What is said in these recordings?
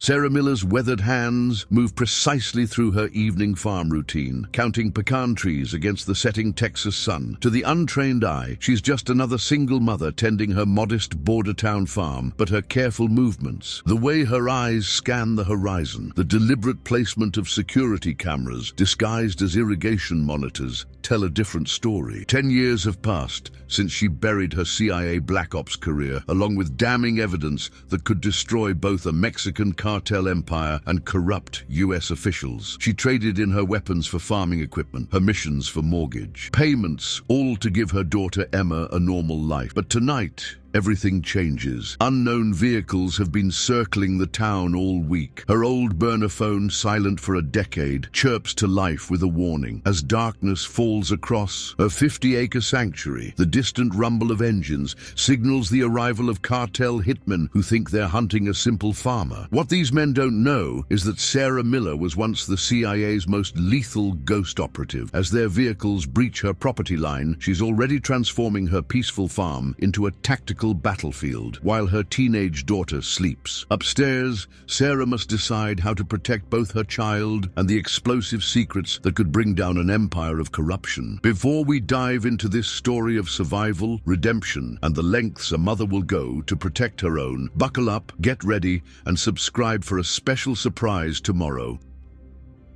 Sarah Miller's weathered hands move precisely through her evening farm routine, counting pecan trees against the setting Texas sun. To the untrained eye, she's just another single mother tending her modest border town farm, but her careful movements, the way her eyes scan the horizon, the deliberate placement of security cameras disguised as irrigation monitors, tell a different story. 10 years have passed since she buried her CIA Black Ops career, along with damning evidence that could destroy both a Mexican cartel empire and corrupt U.S. officials. She traded in her weapons for farming equipment, her missions for mortgage, payments, all to give her daughter Emma a normal life. But tonight, everything changes. Unknown vehicles have been circling the town all week. Her old burner phone, silent for a decade, chirps to life with a warning. As darkness falls across her 50-acre sanctuary, the distant rumble of engines signals the arrival of cartel hitmen who think they're hunting a simple farmer. What these men don't know is that Sarah Miller was once the CIA's most lethal ghost operative. As their vehicles breach her property line, she's already transforming her peaceful farm into a tactical battlefield while her teenage daughter sleeps. Upstairs, Sarah must decide how to protect both her child and the explosive secrets that could bring down an empire of corruption. Before we dive into this story of survival, redemption, and the lengths a mother will go to protect her own, buckle up, get ready, and subscribe for a special surprise tomorrow.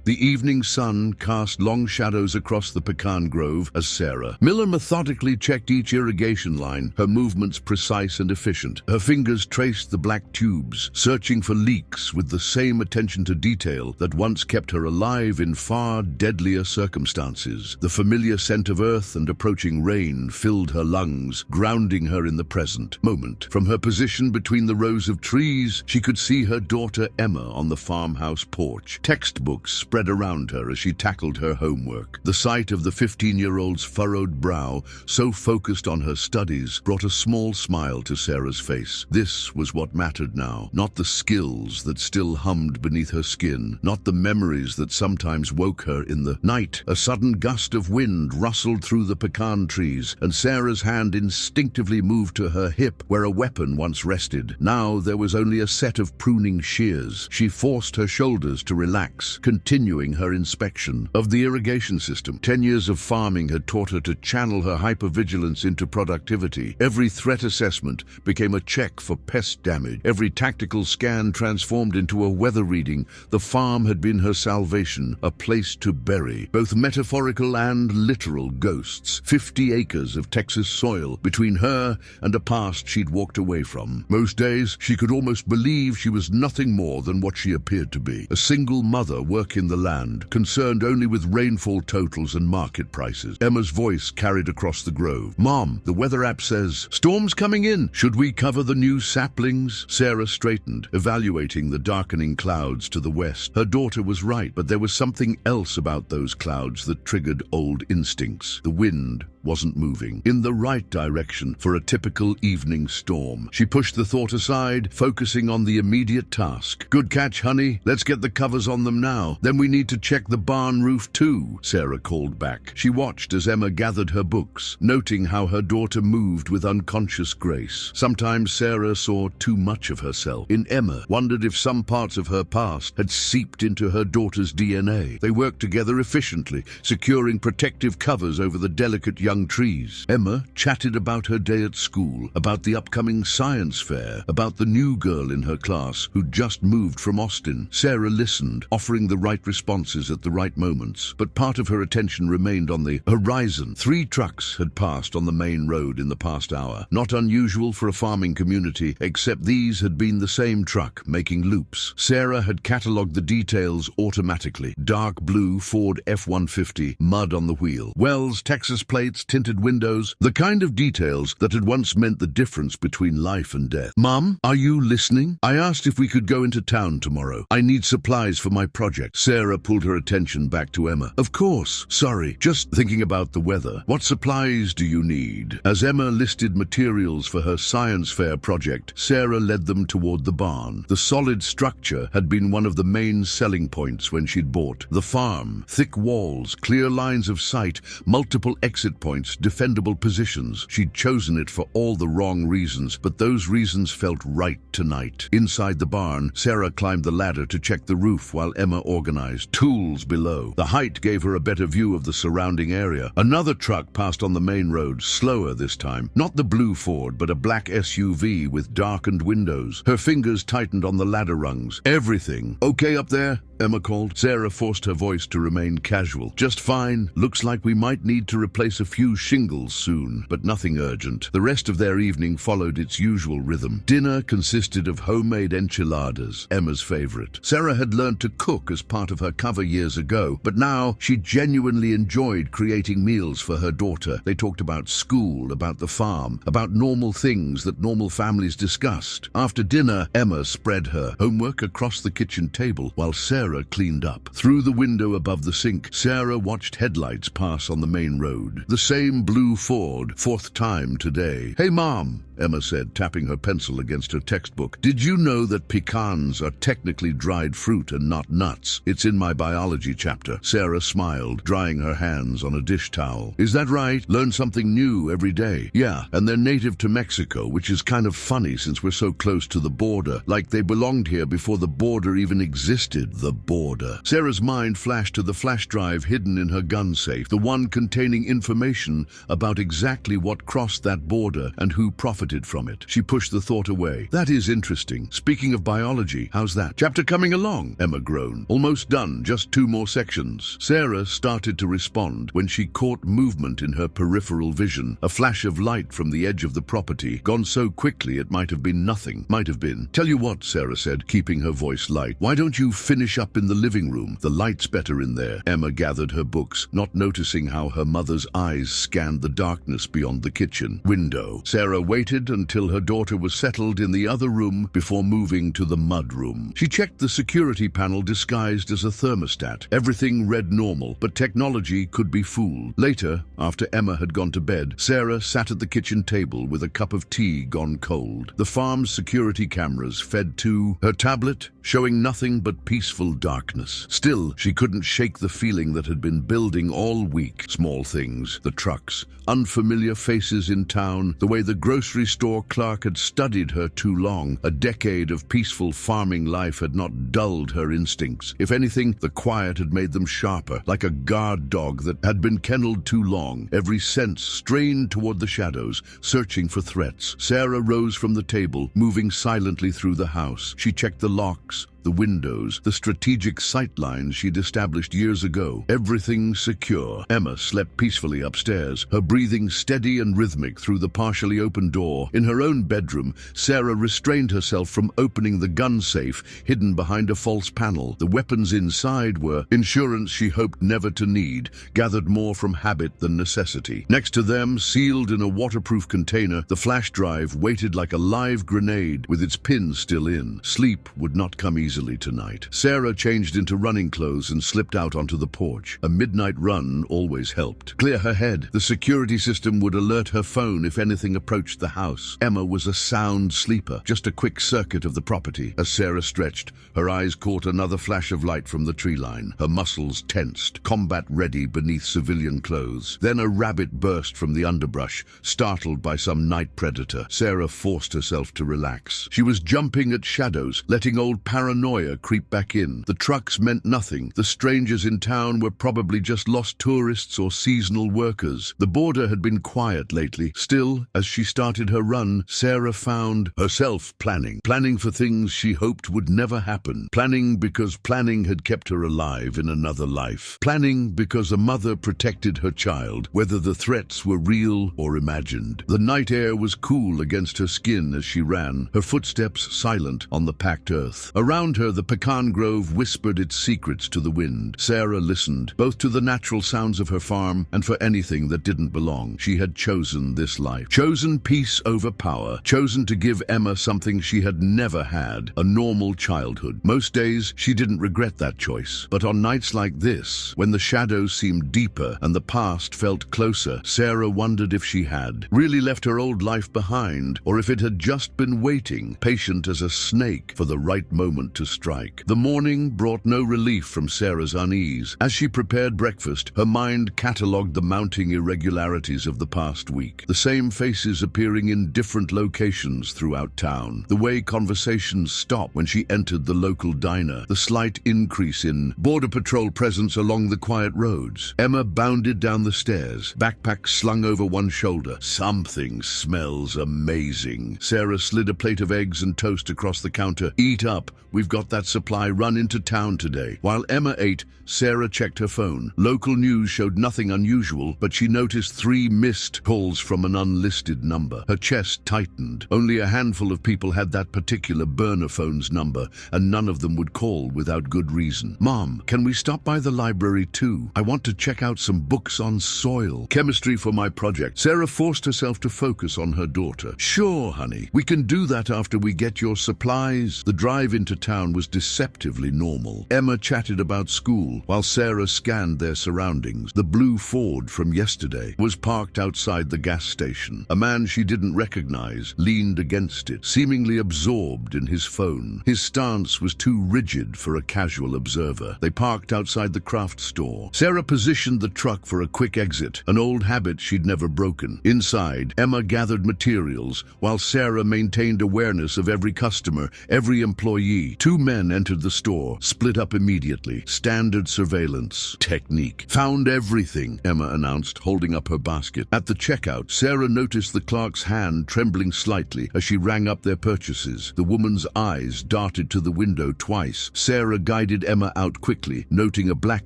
The evening sun cast long shadows across the pecan grove as Sarah Miller methodically checked each irrigation line, her movements precise and efficient. Her fingers traced the black tubes, searching for leaks with the same attention to detail that once kept her alive in far deadlier circumstances. The familiar scent of earth and approaching rain filled her lungs, grounding her in the present moment. From her position between the rows of trees, she could see her daughter Emma on the farmhouse porch. Textbooks spread around her as she tackled her homework. The sight of the 15-year-old's furrowed brow, so focused on her studies, brought a small smile to Sarah's face. This was what mattered now, not the skills that still hummed beneath her skin, not the memories that sometimes woke her in the night. A sudden gust of wind rustled through the pecan trees, and Sarah's hand instinctively moved to her hip where a weapon once rested. Now there was only a set of pruning shears. She forced her shoulders to relax, continuing her inspection of the irrigation system. 10 years of farming had taught her to channel her hypervigilance into productivity. Every threat assessment became a check for pest damage. Every tactical scan transformed into a weather reading. The farm had been her salvation, a place to bury both metaphorical and literal ghosts. 50 acres of Texas soil between her and a past she'd walked away from. Most days, she could almost believe she was nothing more than what she appeared to be, a single mother working the land, concerned only with rainfall totals and market prices. Emma's voice carried across the grove. "Mom, the weather app says, storm's coming in. Should we cover the new saplings?" Sarah straightened, evaluating the darkening clouds to the west. Her daughter was right, but there was something else about those clouds that triggered old instincts. The wind wasn't moving in the right direction for a typical evening storm. She pushed the thought aside, focusing on the immediate task. "Good catch, honey. Let's get the covers on them now. Then we need to check the barn roof too," Sarah called back. She watched as Emma gathered her books, noting how her daughter moved with unconscious grace. Sometimes Sarah saw too much of herself in Emma, wondered if some parts of her past had seeped into her daughter's DNA. They worked together efficiently, securing protective covers over the delicate young trees. Emma chatted about her day at school, about the upcoming science fair, about the new girl in her class who'd just moved from Austin. Sarah listened, offering the right responses at the right moments, but part of her attention remained on the horizon. 3 trucks had passed on the main road in the past hour. Not unusual for a farming community, except these had been the same truck, making loops. Sarah had catalogued the details automatically. Dark blue Ford F-150, mud on the wheel. Wells, Texas plates, tinted windows, the kind of details that had once meant the difference between life and death. "Mom, are you listening? I asked if we could go into town tomorrow. I need supplies for my project." Sarah pulled her attention back to Emma. "Of course. Sorry, just thinking about the weather. What supplies do you need?" As Emma listed materials for her science fair project, Sarah led them toward the barn. The solid structure had been one of the main selling points when she'd bought the farm. Thick walls, clear lines of sight, multiple exit points, points, defendable positions. She'd chosen it for all the wrong reasons, but those reasons felt right tonight. Inside the barn, Sarah climbed the ladder to check the roof while Emma organized tools below. The height gave her a better view of the surrounding area. Another truck passed on the main road, slower this time. Not the blue Ford, but a black SUV with darkened windows. Her fingers tightened on the ladder rungs. Everything okay up there? Emma called. Sarah forced her voice to remain casual. Just fine. Looks like we might need to replace a few shingles soon, but nothing urgent. The rest of their evening followed its usual rhythm. Dinner consisted of homemade enchiladas, Emma's favorite. Sarah had learned to cook as part of her cover years ago, but now she genuinely enjoyed creating meals for her daughter. They talked about school, about the farm, about normal things that normal families discussed. After dinner, Emma spread her homework across the kitchen table while Sarah cleaned up. Through the window above the sink, Sarah watched headlights pass on the main road. The same blue Ford, fourth time today. "Hey, Mom," Emma said, tapping her pencil against her textbook. "Did you know that pecans are technically dried fruit and not nuts? It's in my biology chapter." Sarah smiled, drying her hands on a dish towel. "Is that right? Learn something new every day." "Yeah, and they're native to Mexico, which is kind of funny since we're so close to the border. Like they belonged here before the border even existed." The border. Sarah's mind flashed to the flash drive hidden in her gun safe, the one containing information about exactly what crossed that border and who profited from it. She pushed the thought away. "That is interesting. Speaking of biology, how's that chapter coming along?" Emma groaned. "Almost done, just 2 more sections." Sarah started to respond when she caught movement in her peripheral vision, a flash of light from the edge of the property, gone so quickly it might have been nothing. Might have been. "Tell you what," Sarah said, keeping her voice light, "why don't you finish up in the living room? The light's better in there." Emma gathered her books, not noticing how her mother's eyes scanned the darkness beyond the kitchen window. Sarah waited until her daughter was settled in the other room before moving to the mud room. She checked the security panel disguised as a thermostat. Everything read normal, but technology could be fooled. Later, after Emma had gone to bed, Sarah sat at the kitchen table with a cup of tea gone cold. The farm's security cameras fed to her tablet, showing nothing but peaceful darkness. Still, she couldn't shake the feeling that had been building all week. Small things, the trucks, unfamiliar faces in town, the way the grocery store clerk had studied her too long. A decade of peaceful farming life had not dulled her instincts. If anything, the quiet had made them sharper, like a guard dog that had been kennelled too long. Every sense strained toward the shadows, searching for threats. Sarah rose from the table, moving silently through the house. She checked the locks, the windows, the strategic sight lines she'd established years ago. Everything secure. Emma slept peacefully upstairs, her breathing steady and rhythmic through the partially open door. In her own bedroom, Sarah restrained herself from opening the gun safe hidden behind a false panel. The weapons inside were insurance she hoped never to need, gathered more from habit than necessity. Next to them, sealed in a waterproof container, the flash drive waited like a live grenade with its pins still in. Sleep would not come easily tonight. Sarah changed into running clothes and slipped out onto the porch. A midnight run always helped. Clear her head. The security system would alert her phone if anything approached the house. Emma was a sound sleeper, just a quick circuit of the property. As Sarah stretched, her eyes caught another flash of light from the tree line. Her muscles tensed, combat-ready beneath civilian clothes. Then a rabbit burst from the underbrush, startled by some night predator. Sarah forced herself to relax. She was jumping at shadows, letting old paranoia creep back in. The trucks meant nothing. The strangers in town were probably just lost tourists or seasonal workers. The border had been quiet lately. Still, as she started her run, Sarah found herself planning. Planning for things she hoped would never happen. Planning because planning had kept her alive in another life. Planning because a mother protected her child, whether the threats were real or imagined. The night air was cool against her skin as she ran, her footsteps silent on the packed earth. Around her, the pecan grove whispered its secrets to the wind. Sarah listened, both to the natural sounds of her farm and for anything that didn't belong. She had chosen this life. Chosen peace over power. Chosen to give Emma something she had never had, a normal childhood. Most days, she didn't regret that choice. But on nights like this, when the shadows seemed deeper and the past felt closer, Sarah wondered if she had really left her old life behind, or if it had just been waiting, patient as a snake, for the right moment to strike. The morning brought no relief from Sarah's unease. As she prepared breakfast, her mind catalogued the mounting irregularities of the past week. The same faces appearing in different locations throughout town. The way conversations stopped when she entered the local diner. The slight increase in Border Patrol presence along the quiet roads. Emma bounded down the stairs, backpack slung over one shoulder. Something smells amazing. Sarah slid a plate of eggs and toast across the counter. Eat up. We've got that supply run into town today. While Emma ate, Sarah checked her phone. Local news showed nothing unusual, but she noticed 3 missed calls from an unlisted number. Her chest tightened. Only a handful of people had that particular burner phone's number, and none of them would call without good reason. Mom, can we stop by the library too? I want to check out some books on soil chemistry for my project. Sarah forced herself to focus on her daughter. Sure, honey. We can do that after we get your supplies. The drive into town was deceptively normal. Emma chatted about school while Sarah scanned their surroundings. The blue Ford from yesterday was parked outside the gas station. A man she didn't recognize leaned against it, seemingly absorbed in his phone. His stance was too rigid for a casual observer. They parked outside the craft store. Sarah positioned the truck for a quick exit, an old habit she'd never broken. Inside, Emma gathered materials while Sarah maintained awareness of every customer, every employee. 2 men entered the store, split up immediately. Standard surveillance technique. Found everything, Emma announced, holding up her basket. At the checkout, Sarah noticed the clerk's hand trembling slightly as she rang up their purchases. The woman's eyes darted to the window twice. Sarah guided Emma out quickly, noting a black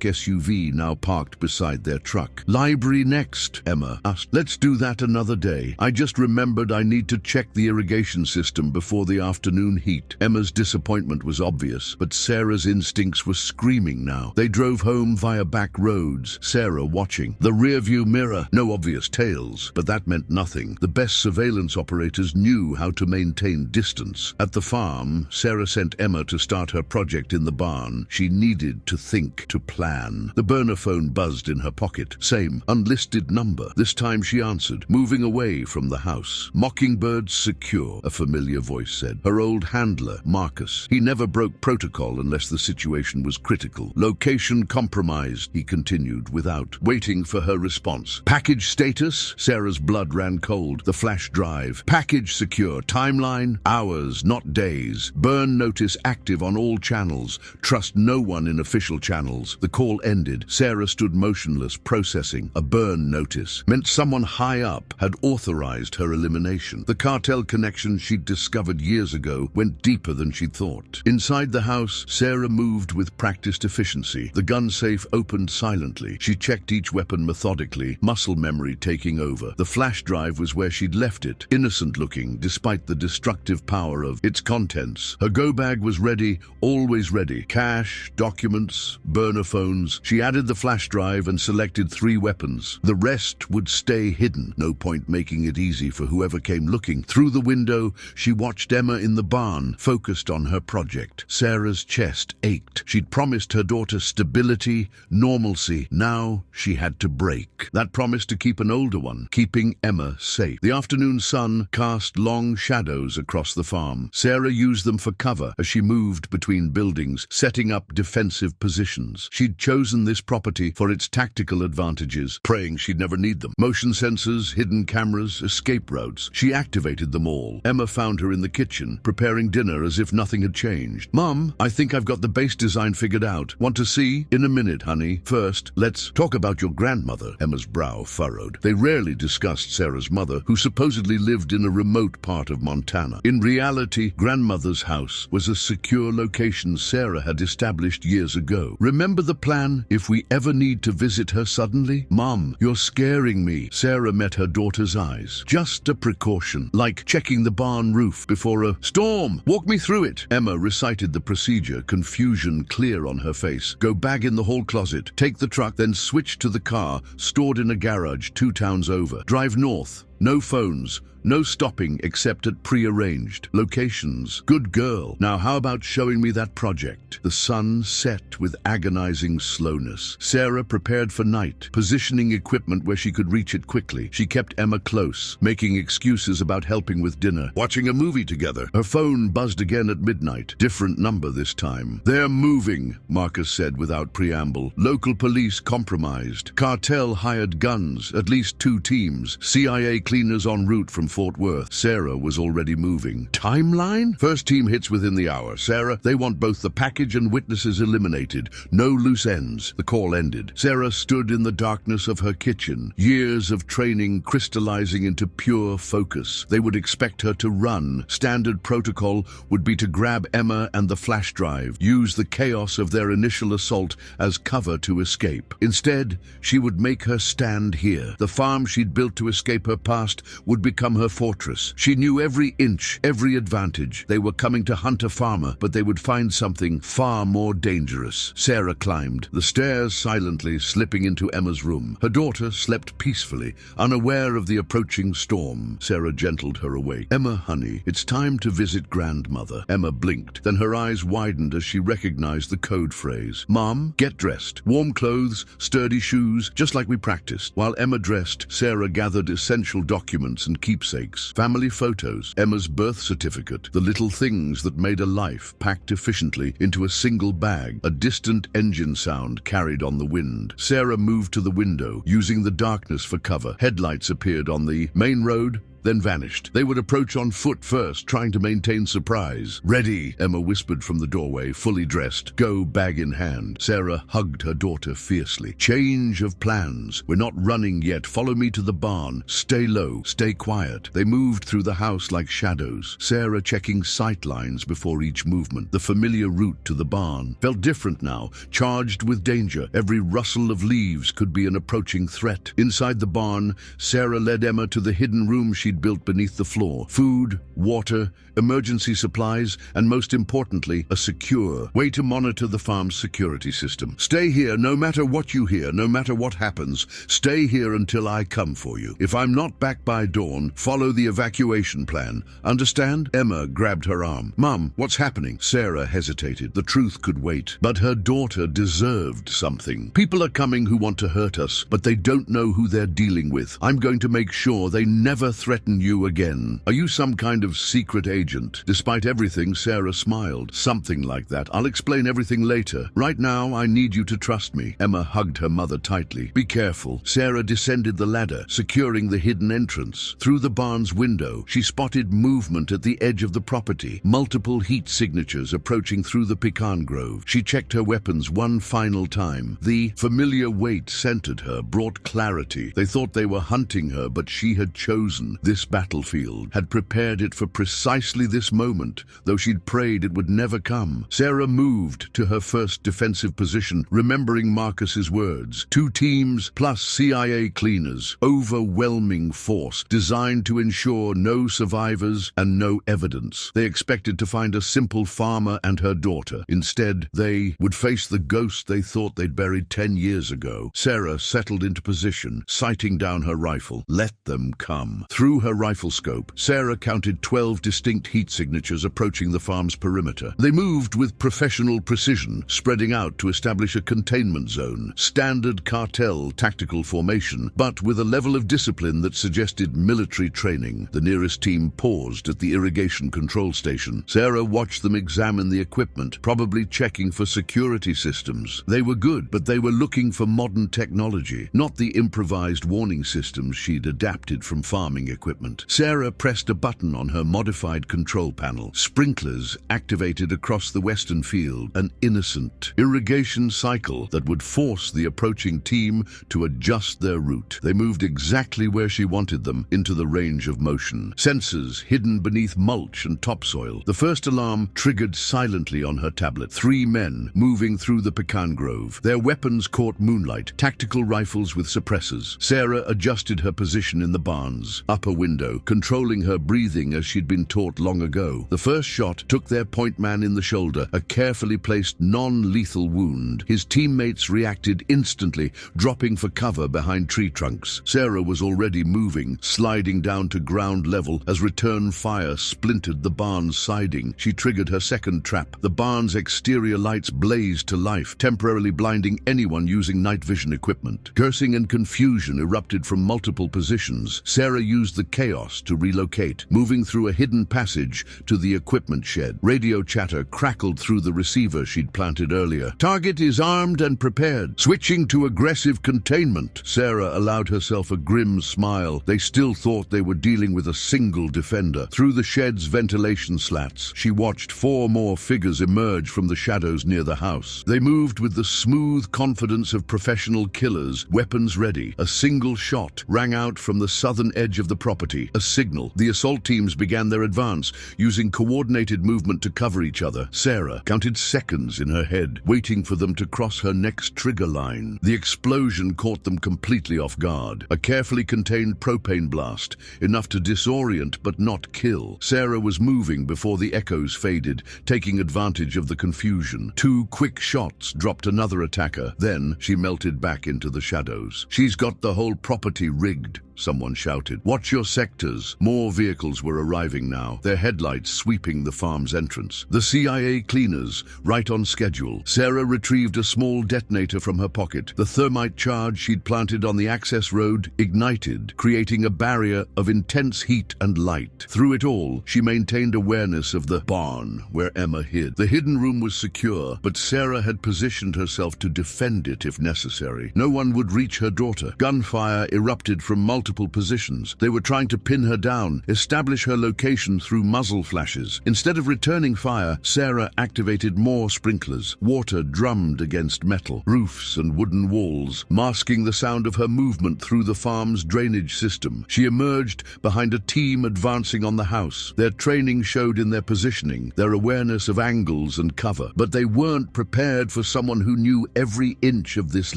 SUV now parked beside their truck. Library next, Emma asked. Let's do that another day. I just remembered I need to check the irrigation system before the afternoon heat. Emma's disappointment was obvious, but Sarah's instincts were screaming now. They drove home via back roads, Sarah watching. The rearview mirror, no obvious tails, but that meant nothing. The best surveillance operators knew how to maintain distance. At the farm, Sarah sent Emma to start her project in the barn. She needed to think, to plan. The burner phone buzzed in her pocket. Same, unlisted number. This time she answered, moving away from the house. Mockingbird secure, a familiar voice said. Her old handler, Marcus. He never broke protocol unless the situation was critical. Location compromised, he continued without waiting for her response. Package status? Sarah's blood ran cold. The flash drive. Package secure. Timeline? Hours, not days. Burn notice active on all channels. Trust no one in official channels. The call ended. Sarah stood motionless, processing. A burn notice meant someone high up had authorized her elimination. The cartel connection she'd discovered years ago went deeper than she'd thought. Inside the house, Sarah moved with practiced efficiency. The gun safe opened silently. She checked each weapon methodically, muscle memory taking over. The flash drive was where she'd left it, innocent looking despite the destructive power of its contents. Her go bag was ready, always ready. Cash, documents, burner phones. She added the flash drive and selected 3 weapons. The rest would stay hidden. No point making it easy for whoever came looking. Through the window, she watched Emma in the barn, focused on her project. Sarah's chest ached. She'd promised her daughter stability, normalcy. Now she had to break that promise to keep an older one, keeping Emma safe. The afternoon sun cast long shadows across the farm. Sarah used them for cover as she moved between buildings, setting up defensive positions. She'd chosen this property for its tactical advantages, praying she'd never need them. Motion sensors, hidden cameras, escape routes. She activated them all. Emma found her in the kitchen, preparing dinner as if nothing had changed. Mom, I think I've got the base design figured out. Want to see? In a minute, honey. First, let's talk about your grandmother. Emma's brow furrowed. They rarely discussed Sarah's mother, who supposedly lived in a remote part of Montana. In reality, grandmother's house was a secure location Sarah had established years ago. Remember the plan if we ever need to visit her suddenly? Mom, you're scaring me. Sarah met her daughter's eyes. Just a precaution, like checking the barn roof before a storm. Walk me through it. Emma recited the procedure, confusion clear on her face. Go bag in the hall closet. Take the truck, then switch to the car stored in a garage 2 towns over. Drive north. No phones. No stopping except at pre-arranged locations. Good girl. Now how about showing me that project? The sun set with agonizing slowness. Sarah prepared for night, positioning equipment where she could reach it quickly. She kept Emma close, making excuses about helping with dinner, watching a movie together. Her phone buzzed again at midnight. Different number this time. They're moving, Marcus said without preamble. Local police compromised. Cartel hired guns, at least 2 teams. CIA cleaners en route from Fort Worth. Sarah was already moving. Timeline? First team hits within the hour. Sarah, they want both the package and witnesses eliminated. No loose ends. The call ended. Sarah stood in the darkness of her kitchen. Years of training crystallizing into pure focus. They would expect her to run. Standard protocol would be to grab Emma and the flash drive, use the chaos of their initial assault as cover to escape. Instead, she would make her stand here. The farm she'd built to escape her past would become her fortress. She knew every inch, every advantage. They were coming to hunt a farmer, but they would find something far more dangerous. Sarah climbed the stairs silently, slipping into Emma's room. Her daughter slept peacefully, unaware of the approaching storm. Sarah gentled her awake. Emma, honey, it's time to visit grandmother. Emma blinked, then her eyes widened as she recognized the code phrase. Mom, get dressed. Warm clothes, sturdy shoes, just like we practiced. While Emma dressed, Sarah gathered essential documents and keepsakes. Family photos, Emma's birth certificate, the little things that made a life, packed efficiently into a single bag. A distant engine sound carried on the wind. Sarah moved to the window, using the darkness for cover. Headlights appeared on the main road, then vanished. They would approach on foot first, trying to maintain surprise. Ready, Emma whispered from the doorway, fully dressed. Go, bag in hand. Sarah hugged her daughter fiercely. Change of plans. We're not running yet. Follow me to the barn. Stay low. Stay quiet. They moved through the house like shadows. Sarah checking sight lines before each movement. The familiar route to the barn felt different now, charged with danger. Every rustle of leaves could be an approaching threat. Inside the barn, Sarah led Emma to the hidden room she'd built beneath the floor. Food, water, emergency supplies, and most importantly, a secure way to monitor the farm's security system. Stay here no matter what you hear, no matter what happens. Stay here until I come for you. If I'm not back by dawn, follow the evacuation plan. Understand? Emma grabbed her arm. Mom, what's happening? Sarah hesitated. The truth could wait, but her daughter deserved something. People are coming who want to hurt us, but they don't know who they're dealing with. I'm going to make sure they never threaten you again. Are you some kind of secret agent? Despite everything, Sarah smiled. Something like that. I'll explain everything later. Right now, I need you to trust me. Emma hugged her mother tightly. Be careful. Sarah descended the ladder, securing the hidden entrance. Through the barn's window, she spotted movement at the edge of the property. Multiple heat signatures approaching through the pecan grove. She checked her weapons one final time. The familiar weight centered her, brought clarity. They thought they were hunting her, but she had chosen this battlefield, had prepared it for precisely this moment, though she'd prayed it would never come. Sarah moved to her first defensive position, remembering Marcus's words. 2 teams plus CIA cleaners. Overwhelming force, designed to ensure no survivors and no evidence. They expected to find a simple farmer and her daughter. Instead, they would face the ghost they thought they'd buried 10 years ago. Sarah settled into position, sighting down her rifle. Let them come. Through her rifle scope, Sarah counted 12 distinct heat signatures approaching the farm's perimeter. They moved with professional precision, spreading out to establish a containment zone. Standard cartel tactical formation, but with a level of discipline that suggested military training. The nearest team paused at the irrigation control station. Sarah watched them examine the equipment, probably checking for security systems. They were good, but they were looking for modern technology, not the improvised warning systems she'd adapted from farming equipment. Sarah pressed a button on her modified control panel. Sprinklers activated across the western field, an innocent irrigation cycle that would force the approaching team to adjust their route. They moved exactly where she wanted them, into the range of motion. Sensors hidden beneath mulch and topsoil. The first alarm triggered silently on her tablet. 3 men moving through the pecan grove. Their weapons caught moonlight, tactical rifles with suppressors. Sarah adjusted her position in the barn's upper window, controlling her breathing as she'd been taught long ago. The first shot took their point man in the shoulder, a carefully placed non-lethal wound. His teammates reacted instantly, dropping for cover behind tree trunks. Sarah was already moving, sliding down to ground level as return fire splintered the barn's siding. She triggered her second trap. The barn's exterior lights blazed to life, temporarily blinding anyone using night vision equipment. Cursing and confusion erupted from multiple positions. Sarah used the chaos to relocate, moving through a hidden passage to the equipment shed. Radio chatter crackled through the receiver she'd planted earlier. Target is armed and prepared. Switching to aggressive containment. Sarah allowed herself a grim smile. They still thought they were dealing with a single defender. Through the shed's ventilation slats, she watched 4 more figures emerge from the shadows near the house. They moved with the smooth confidence of professional killers, weapons ready. A single shot rang out from the southern edge of the property, a signal. The assault teams began their advance, using coordinated movement to cover each other. Sarah counted seconds in her head, waiting for them to cross her next trigger line. The explosion caught them completely off guard. A carefully contained propane blast, enough to disorient but not kill. Sarah was moving before the echoes faded, taking advantage of the confusion. 2 quick shots dropped another attacker. Then she melted back into the shadows. She's got the whole property rigged, someone shouted. Watch your sectors. More vehicles were arriving now, their headlights sweeping the farm's entrance. The CIA cleaners, right on schedule. Sarah retrieved a small detonator from her pocket. The thermite charge she'd planted on the access road ignited, creating a barrier of intense heat and light. Through it all, she maintained awareness of the barn where Emma hid. The hidden room was secure, but Sarah had positioned herself to defend it if necessary. No one would reach her daughter. Gunfire erupted from multiple positions. They were trying to pin her down, establish her location through muzzle flashes. Instead of returning fire, Sarah activated more sprinklers. Water drummed against metal, roofs and wooden walls, masking the sound of her movement through the farm's drainage system. She emerged behind a team advancing on the house. Their training showed in their positioning, their awareness of angles and cover. But they weren't prepared for someone who knew every inch of this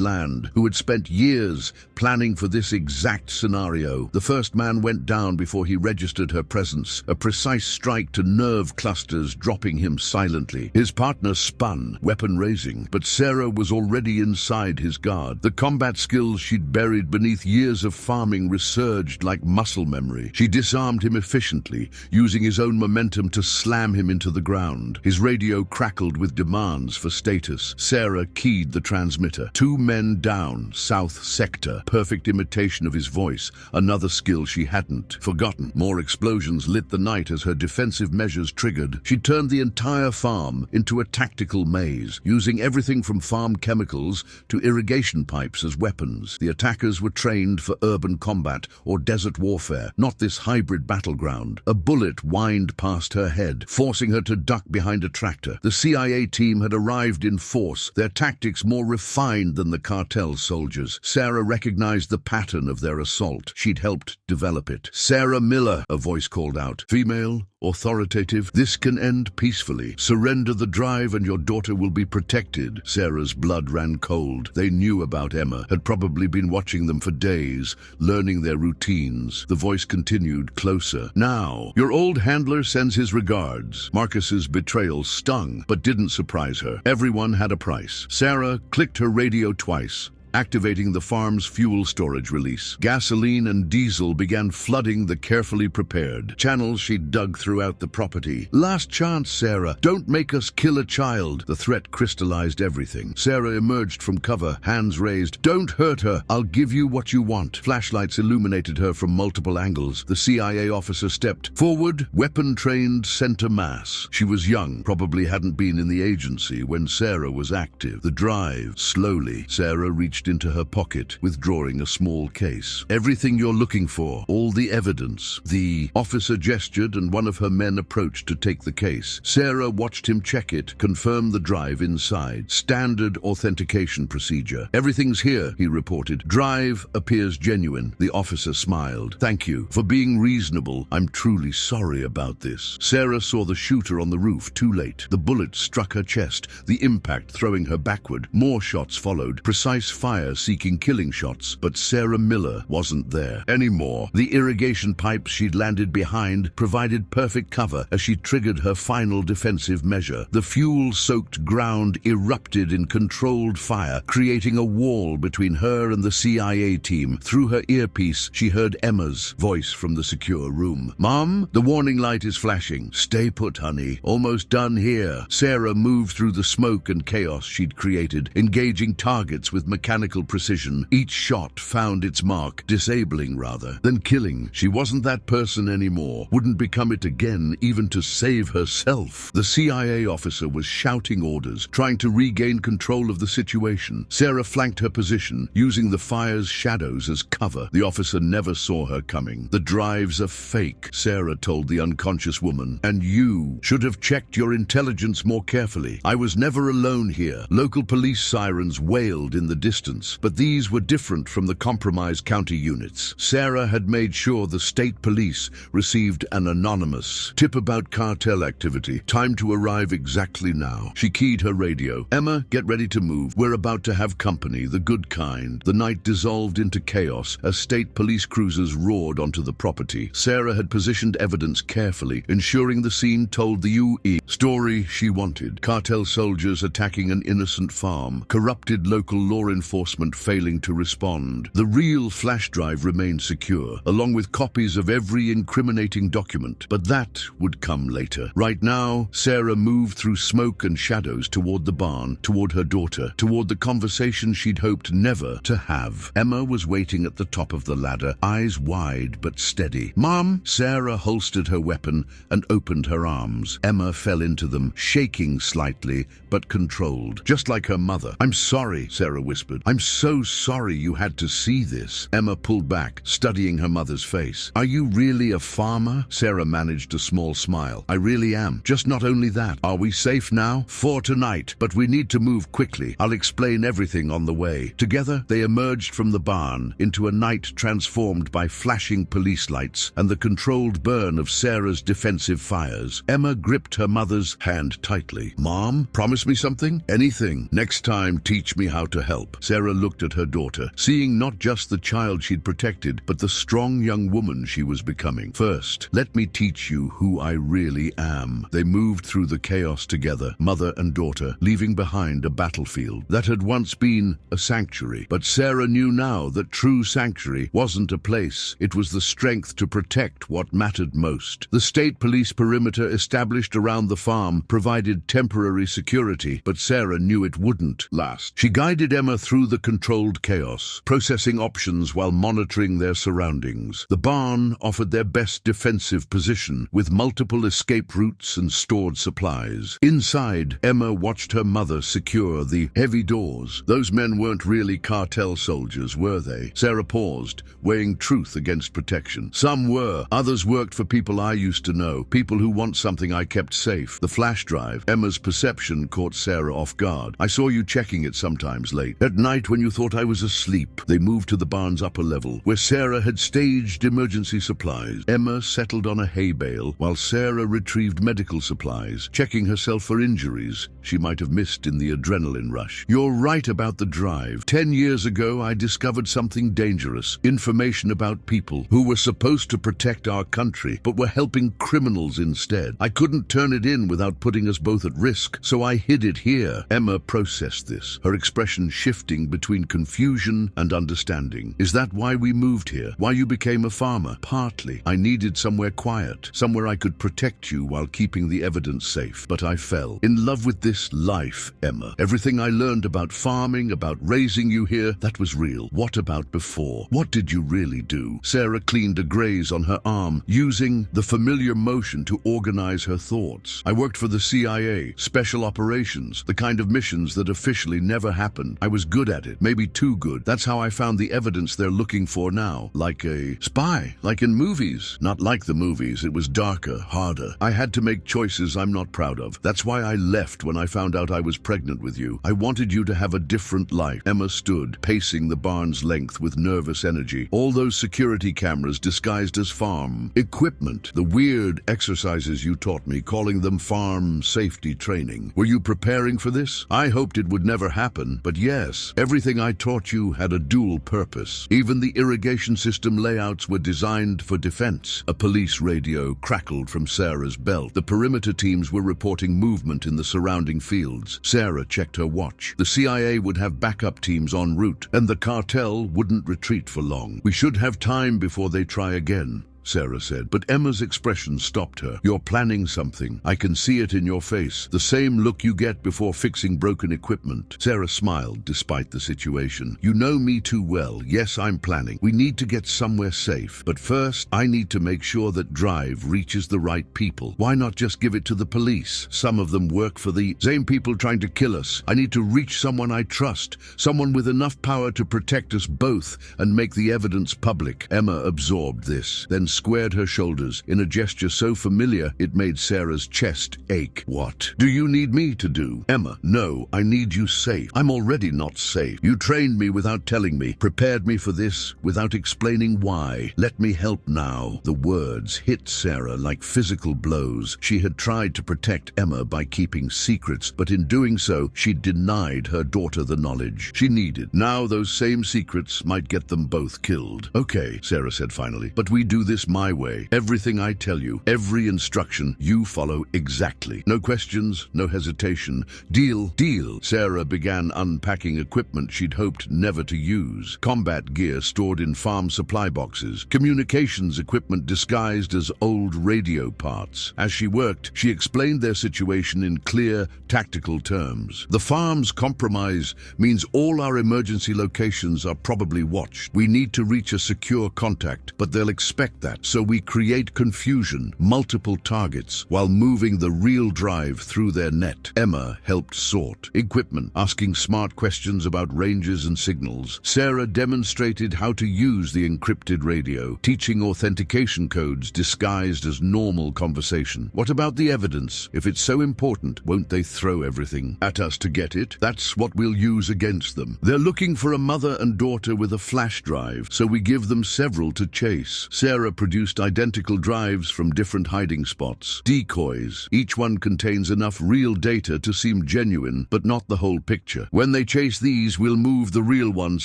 land, who had spent years planning for this exact scenario. The first man went down before he registered her presence, a precise strike to nerve clusters, dropping him silently. His partner spun, weapon raising, but Sarah was already inside his guard. The combat skills she'd buried beneath years of farming resurged like muscle memory. She disarmed him efficiently, using his own momentum to slam him into the ground. His radio crackled with demands for status. Sarah keyed the transmitter. 2 men down, south sector. Perfect imitation of his voice, another skill she hadn't forgotten. More explosions lit the night as her defensive measures triggered. She turned the entire farm into a tactical maze, using everything from farm chemicals to irrigation pipes as weapons. The attackers were trained for urban combat or desert warfare, not this hybrid battleground. A bullet whined past her head, forcing her to duck behind a tractor. The CIA team had arrived in force, their tactics more refined than the cartel soldiers. Sarah recognized the pattern of their assault. She'd helped develop it. "Sarah Miller," a voice called out. Female, authoritative. "This can end peacefully. Surrender the drive and your daughter will be protected." Sarah's blood ran cold. They knew about Emma, had probably been watching them for days, learning their routines. The voice continued, closer. "Now, your old handler sends his regards." Marcus's betrayal stung, but didn't surprise her. Everyone had a price. Sarah clicked her radio twice, activating the farm's fuel storage release. Gasoline and diesel began flooding the carefully prepared channels she'd dug throughout the property. "Last chance, Sarah. Don't make us kill a child." The threat crystallized everything. Sarah emerged from cover, hands raised. "Don't hurt her. I'll give you what you want." Flashlights illuminated her from multiple angles. The CIA officer stepped forward, weapon-trained center mass. She was young, probably hadn't been in the agency when Sarah was active. The drive, slowly. Sarah reached into her pocket, withdrawing a small case. "Everything you're looking for, all the evidence." The officer gestured and one of her men approached to take the case. Sarah watched him check it, confirm the drive inside. Standard authentication procedure. "Everything's here," he reported. "Drive appears genuine." The officer smiled. "Thank you for being reasonable. I'm truly sorry about this." Sarah saw the shooter on the roof too late. The bullet struck her chest, the impact throwing her backward. More shots followed, precise fire fire seeking killing shots, but Sarah Miller wasn't there anymore. The irrigation pipes she'd landed behind provided perfect cover as she triggered her final defensive measure. The fuel-soaked ground erupted in controlled fire, creating a wall between her and the CIA team. Through her earpiece, she heard Emma's voice from the secure room. "Mom, the warning light is flashing. Stay put, honey. Almost done here." Sarah moved through the smoke and chaos she'd created, engaging targets with mechanical precision. Each shot found its mark, disabling rather than killing. She wasn't that person anymore, wouldn't become it again, even to save herself. The CIA officer was shouting orders, trying to regain control of the situation. Sarah flanked her position, using the fire's shadows as cover. The officer never saw her coming. "The drive's a fake," Sarah told the unconscious woman, "and you should have checked your intelligence more carefully. I was never alone here." Local police sirens wailed in the distance, but these were different from the compromised county units. Sarah had made sure the state police received an anonymous tip about cartel activity. Time to arrive exactly now. She keyed her radio. "Emma, get ready to move. We're about to have company, the good kind." The night dissolved into chaos as state police cruisers roared onto the property. Sarah had positioned evidence carefully, ensuring the scene told the UE story she wanted. Cartel soldiers attacking an innocent farm, corrupted local law enforcement failing to respond. The real flash drive remained secure, along with copies of every incriminating document. But that would come later. Right now, Sarah moved through smoke and shadows toward the barn, toward her daughter, toward the conversation she'd hoped never to have. Emma was waiting at the top of the ladder, eyes wide but steady. "Mom!" Sarah holstered her weapon and opened her arms. Emma fell into them, shaking slightly but controlled, just like her mother. "I'm sorry," Sarah whispered. "I'm so sorry you had to see this." Emma pulled back, studying her mother's face. "Are you really a farmer?" Sarah managed a small smile. "I really am. Just not only that. Are we safe now?" "For tonight, but we need to move quickly. I'll explain everything on the way." Together, they emerged from the barn into a night transformed by flashing police lights and the controlled burn of Sarah's defensive fires. Emma gripped her mother's hand tightly. "Mom, promise me something? Anything. Next time, teach me how to help." Sarah looked at her daughter, seeing not just the child she'd protected, but the strong young woman she was becoming. "First, let me teach you who I really am." They moved through the chaos together, mother and daughter, leaving behind a battlefield that had once been a sanctuary. But Sarah knew now that true sanctuary wasn't a place. It was the strength to protect what mattered most. The state police perimeter established around the farm provided temporary security, but Sarah knew it wouldn't last. She guided Emma through the controlled chaos, processing options while monitoring their surroundings. The barn offered their best defensive position, with multiple escape routes and stored supplies. Inside, Emma watched her mother secure the heavy doors. Those men weren't really cartel soldiers, were they? Sarah paused, weighing truth against protection. Some were. Others worked for people I used to know, people who want something I kept safe. The flash drive. Emma's perception caught Sarah off guard. "I saw you checking it sometimes late. At night when you thought I was asleep." They moved to the barn's upper level, where Sarah had staged emergency supplies. Emma settled on a hay bale, while Sarah retrieved medical supplies, checking herself for injuries she might have missed in the adrenaline rush. "You're right about the drive. 10 years ago, I discovered something dangerous. Information about people who were supposed to protect our country, but were helping criminals instead. I couldn't turn it in without putting us both at risk, so I hid it here." Emma processed this, her expression shifting between confusion and understanding. "Is that why we moved here? Why you became a farmer?" "Partly. I needed somewhere quiet, somewhere I could protect you while keeping the evidence safe. But I fell in love with this life, Emma. Everything I learned about farming, about raising you here, that was real. What about before? What did you really do?" Sarah cleaned a graze on her arm, using the familiar motion to organize her thoughts. "I worked for the CIA, special operations, the kind of missions that officially never happened. I was good at it, maybe too good. That's how I found the evidence they're looking for now. Like a spy, like in movies." "Not like the movies. It was darker, harder. I had to make choices I'm not proud of. That's why I left when I found out I was pregnant with you. I wanted you to have a different life." Emma stood, pacing the barn's length with nervous energy. All those security cameras disguised as farm equipment. The weird exercises you taught me, calling them farm safety training. Were you preparing for this? I hoped it would never happen, but yes. Everything I taught you had a dual purpose. Even the irrigation system layouts were designed for defense. A police radio crackled from Sarah's belt. The perimeter teams were reporting movement in the surrounding fields. Sarah checked her watch. The CIA would have backup teams en route, and the cartel wouldn't retreat for long. We should have time before they try again, Sarah said, but Emma's expression stopped her. You're planning something. I can see it in your face. The same look you get before fixing broken equipment. Sarah smiled despite the situation. You know me too well. Yes, I'm planning. We need to get somewhere safe. But first, I need to make sure that Drive reaches the right people. Why not just give it to the police? Some of them work for the same people trying to kill us. I need to reach someone I trust, someone with enough power to protect us both and make the evidence public. Emma absorbed this, then squared her shoulders in a gesture so familiar it made Sarah's chest ache. What do you need me to do? Emma, no, I need you safe. I'm already not safe. You trained me without telling me, prepared me for this without explaining why. Let me help now. The words hit Sarah like physical blows. She had tried to protect Emma by keeping secrets, but in doing so, she denied her daughter the knowledge she needed. Now those same secrets might get them both killed. Okay, Sarah said finally, but we do this my way. Everything I tell you, every instruction, you follow exactly. No questions, no hesitation. Deal, deal. Sarah began unpacking equipment she'd hoped never to use. Combat gear stored in farm supply boxes. Communications equipment disguised as old radio parts. As she worked, she explained their situation in clear, tactical terms. The farm's compromise means all our emergency locations are probably watched. We need to reach a secure contact, but they'll expect that. So we create confusion, multiple targets, while moving the real Drive through their net. Emma helped sort equipment, asking smart questions about ranges and signals. Sarah demonstrated how to use the encrypted radio, teaching authentication codes disguised as normal conversation. What about the evidence? If it's so important, won't they throw everything at us to get it? That's what we'll use against them. They're looking for a mother and daughter with a flash drive, so we give them several to chase. Sarah produced identical drives from different hiding spots. Decoys. Each one contains enough real data to seem genuine, but not the whole picture. When they chase these, we'll move the real ones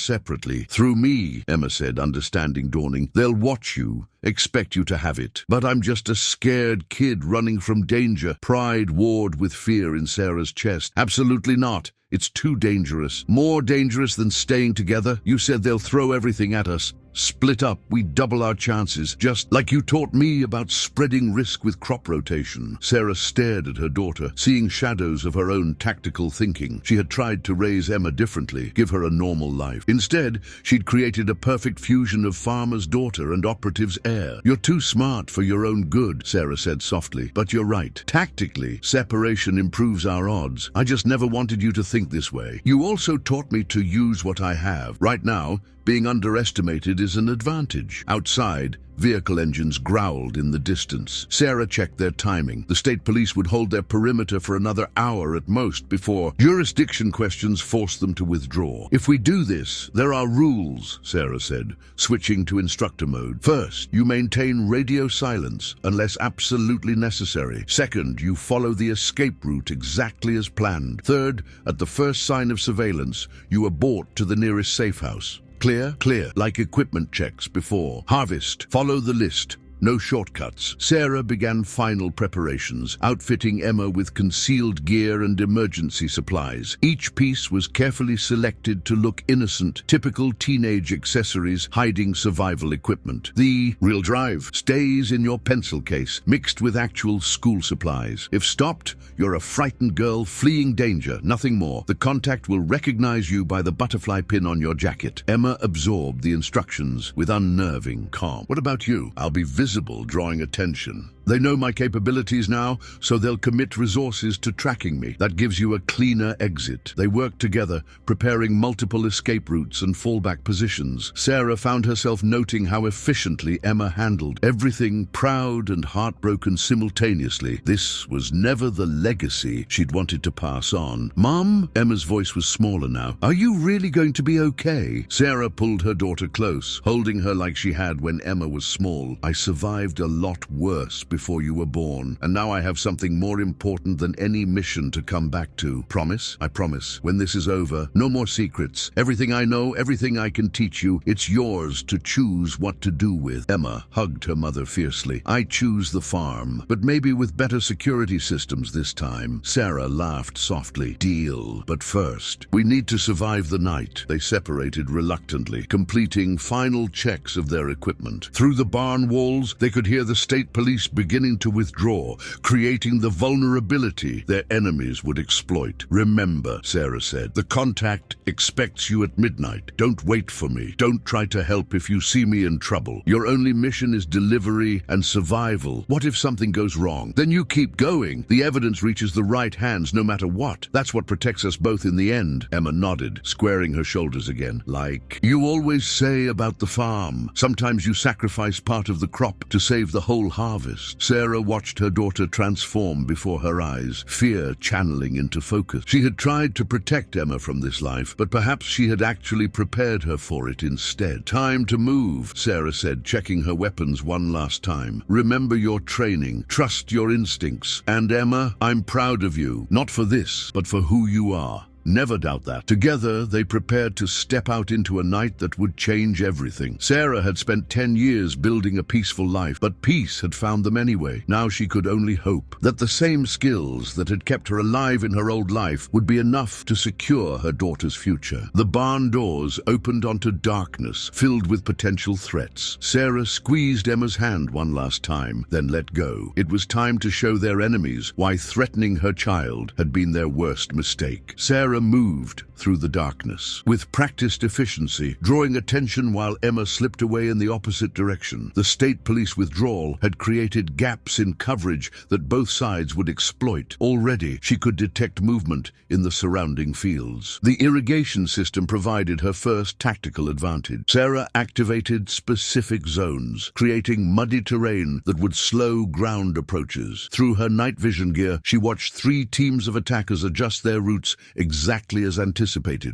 separately. Through me, Emma said, understanding dawning. They'll watch you, expect you to have it. But I'm just a scared kid running from danger. Pride warred with fear in Sarah's chest. Absolutely not. It's too dangerous. More dangerous than staying together. You said they'll throw everything at us. Split up, we double our chances, just like you taught me about spreading risk with crop rotation. Sarah stared at her daughter, seeing shadows of her own tactical thinking. She had tried to raise Emma differently, give her a normal life. Instead, she'd created a perfect fusion of farmer's daughter and operative's heir. You're too smart for your own good, Sarah said softly, but you're right. Tactically, separation improves our odds. I just never wanted you to think this way. You also taught me to use what I have. Right now, being underestimated is an advantage. Outside, vehicle engines growled in the distance. Sarah checked their timing. The state police would hold their perimeter for another hour at most before jurisdiction questions forced them to withdraw. If we do this, there are rules, Sarah said, switching to instructor mode. First, you maintain radio silence unless absolutely necessary. Second, you follow the escape route exactly as planned. Third, at the first sign of surveillance, you abort to the nearest safe house. Clear? Clear. Like equipment checks before. Harvest. Follow the list. No shortcuts. Sarah began final preparations, outfitting Emma with concealed gear and emergency supplies. Each piece was carefully selected to look innocent, typical teenage accessories hiding survival equipment. The real drive stays in your pencil case, mixed with actual school supplies. If stopped, you're a frightened girl fleeing danger, nothing more. The contact will recognize you by the butterfly pin on your jacket. Emma absorbed the instructions with unnerving calm. What about you? I'll be visible, drawing attention. They know my capabilities now, so they'll commit resources to tracking me. That gives you a cleaner exit. They worked together, preparing multiple escape routes and fallback positions. Sarah found herself noting how efficiently Emma handled everything, proud and heartbroken simultaneously. This was never the legacy she'd wanted to pass on. Mom? Emma's voice was smaller now. Are you really going to be okay? Sarah pulled her daughter close, holding her like she had when Emma was small. I survived a lot worse before you were born, and now I have something more important than any mission to come back to. Promise? I promise. When this is over, no more secrets. Everything I know, everything I can teach you, it's yours to choose what to do with. Emma hugged her mother fiercely. I choose the farm, but maybe with better security systems this time. Sarah laughed softly. Deal. But first, we need to survive the night. They separated reluctantly, completing final checks of their equipment. Through the barn walls, they could hear the state police beginning to withdraw, creating the vulnerability their enemies would exploit. Remember, Sarah said, the contact expects you at midnight. Don't wait for me. Don't try to help if you see me in trouble. Your only mission is delivery and survival. What if something goes wrong? Then you keep going. The evidence reaches the right hands no matter what. That's what protects us both in the end. Emma nodded, squaring her shoulders again. Like you always say about the farm. Sometimes you sacrifice part of the crop to save the whole harvest. Sarah watched her daughter transform before her eyes, fear channeling into focus. She had tried to protect Emma from this life, but perhaps she had actually prepared her for it instead. Time to move, Sarah said, checking her weapons one last time. Remember your training. Trust your instincts. And Emma, I'm proud of you. Not for this, but for who you are. Never doubt that. Together, they prepared to step out into a night that would change everything. Sarah had spent 10 years building a peaceful life, but peace had found them anyway. Now she could only hope that the same skills that had kept her alive in her old life would be enough to secure her daughter's future. The barn doors opened onto darkness, filled with potential threats. Sarah squeezed Emma's hand one last time, then let go. It was time to show their enemies why threatening her child had been their worst mistake. Sarah moved through the darkness with practiced efficiency, drawing attention while Emma slipped away in the opposite direction. The state police withdrawal had created gaps in coverage that both sides would exploit. Already, she could detect movement in the surrounding fields. The irrigation system provided her first tactical advantage. Sarah activated specific zones, creating muddy terrain that would slow ground approaches. Through her night vision gear, she watched 3 teams of attackers adjust their routes exactly as anticipated.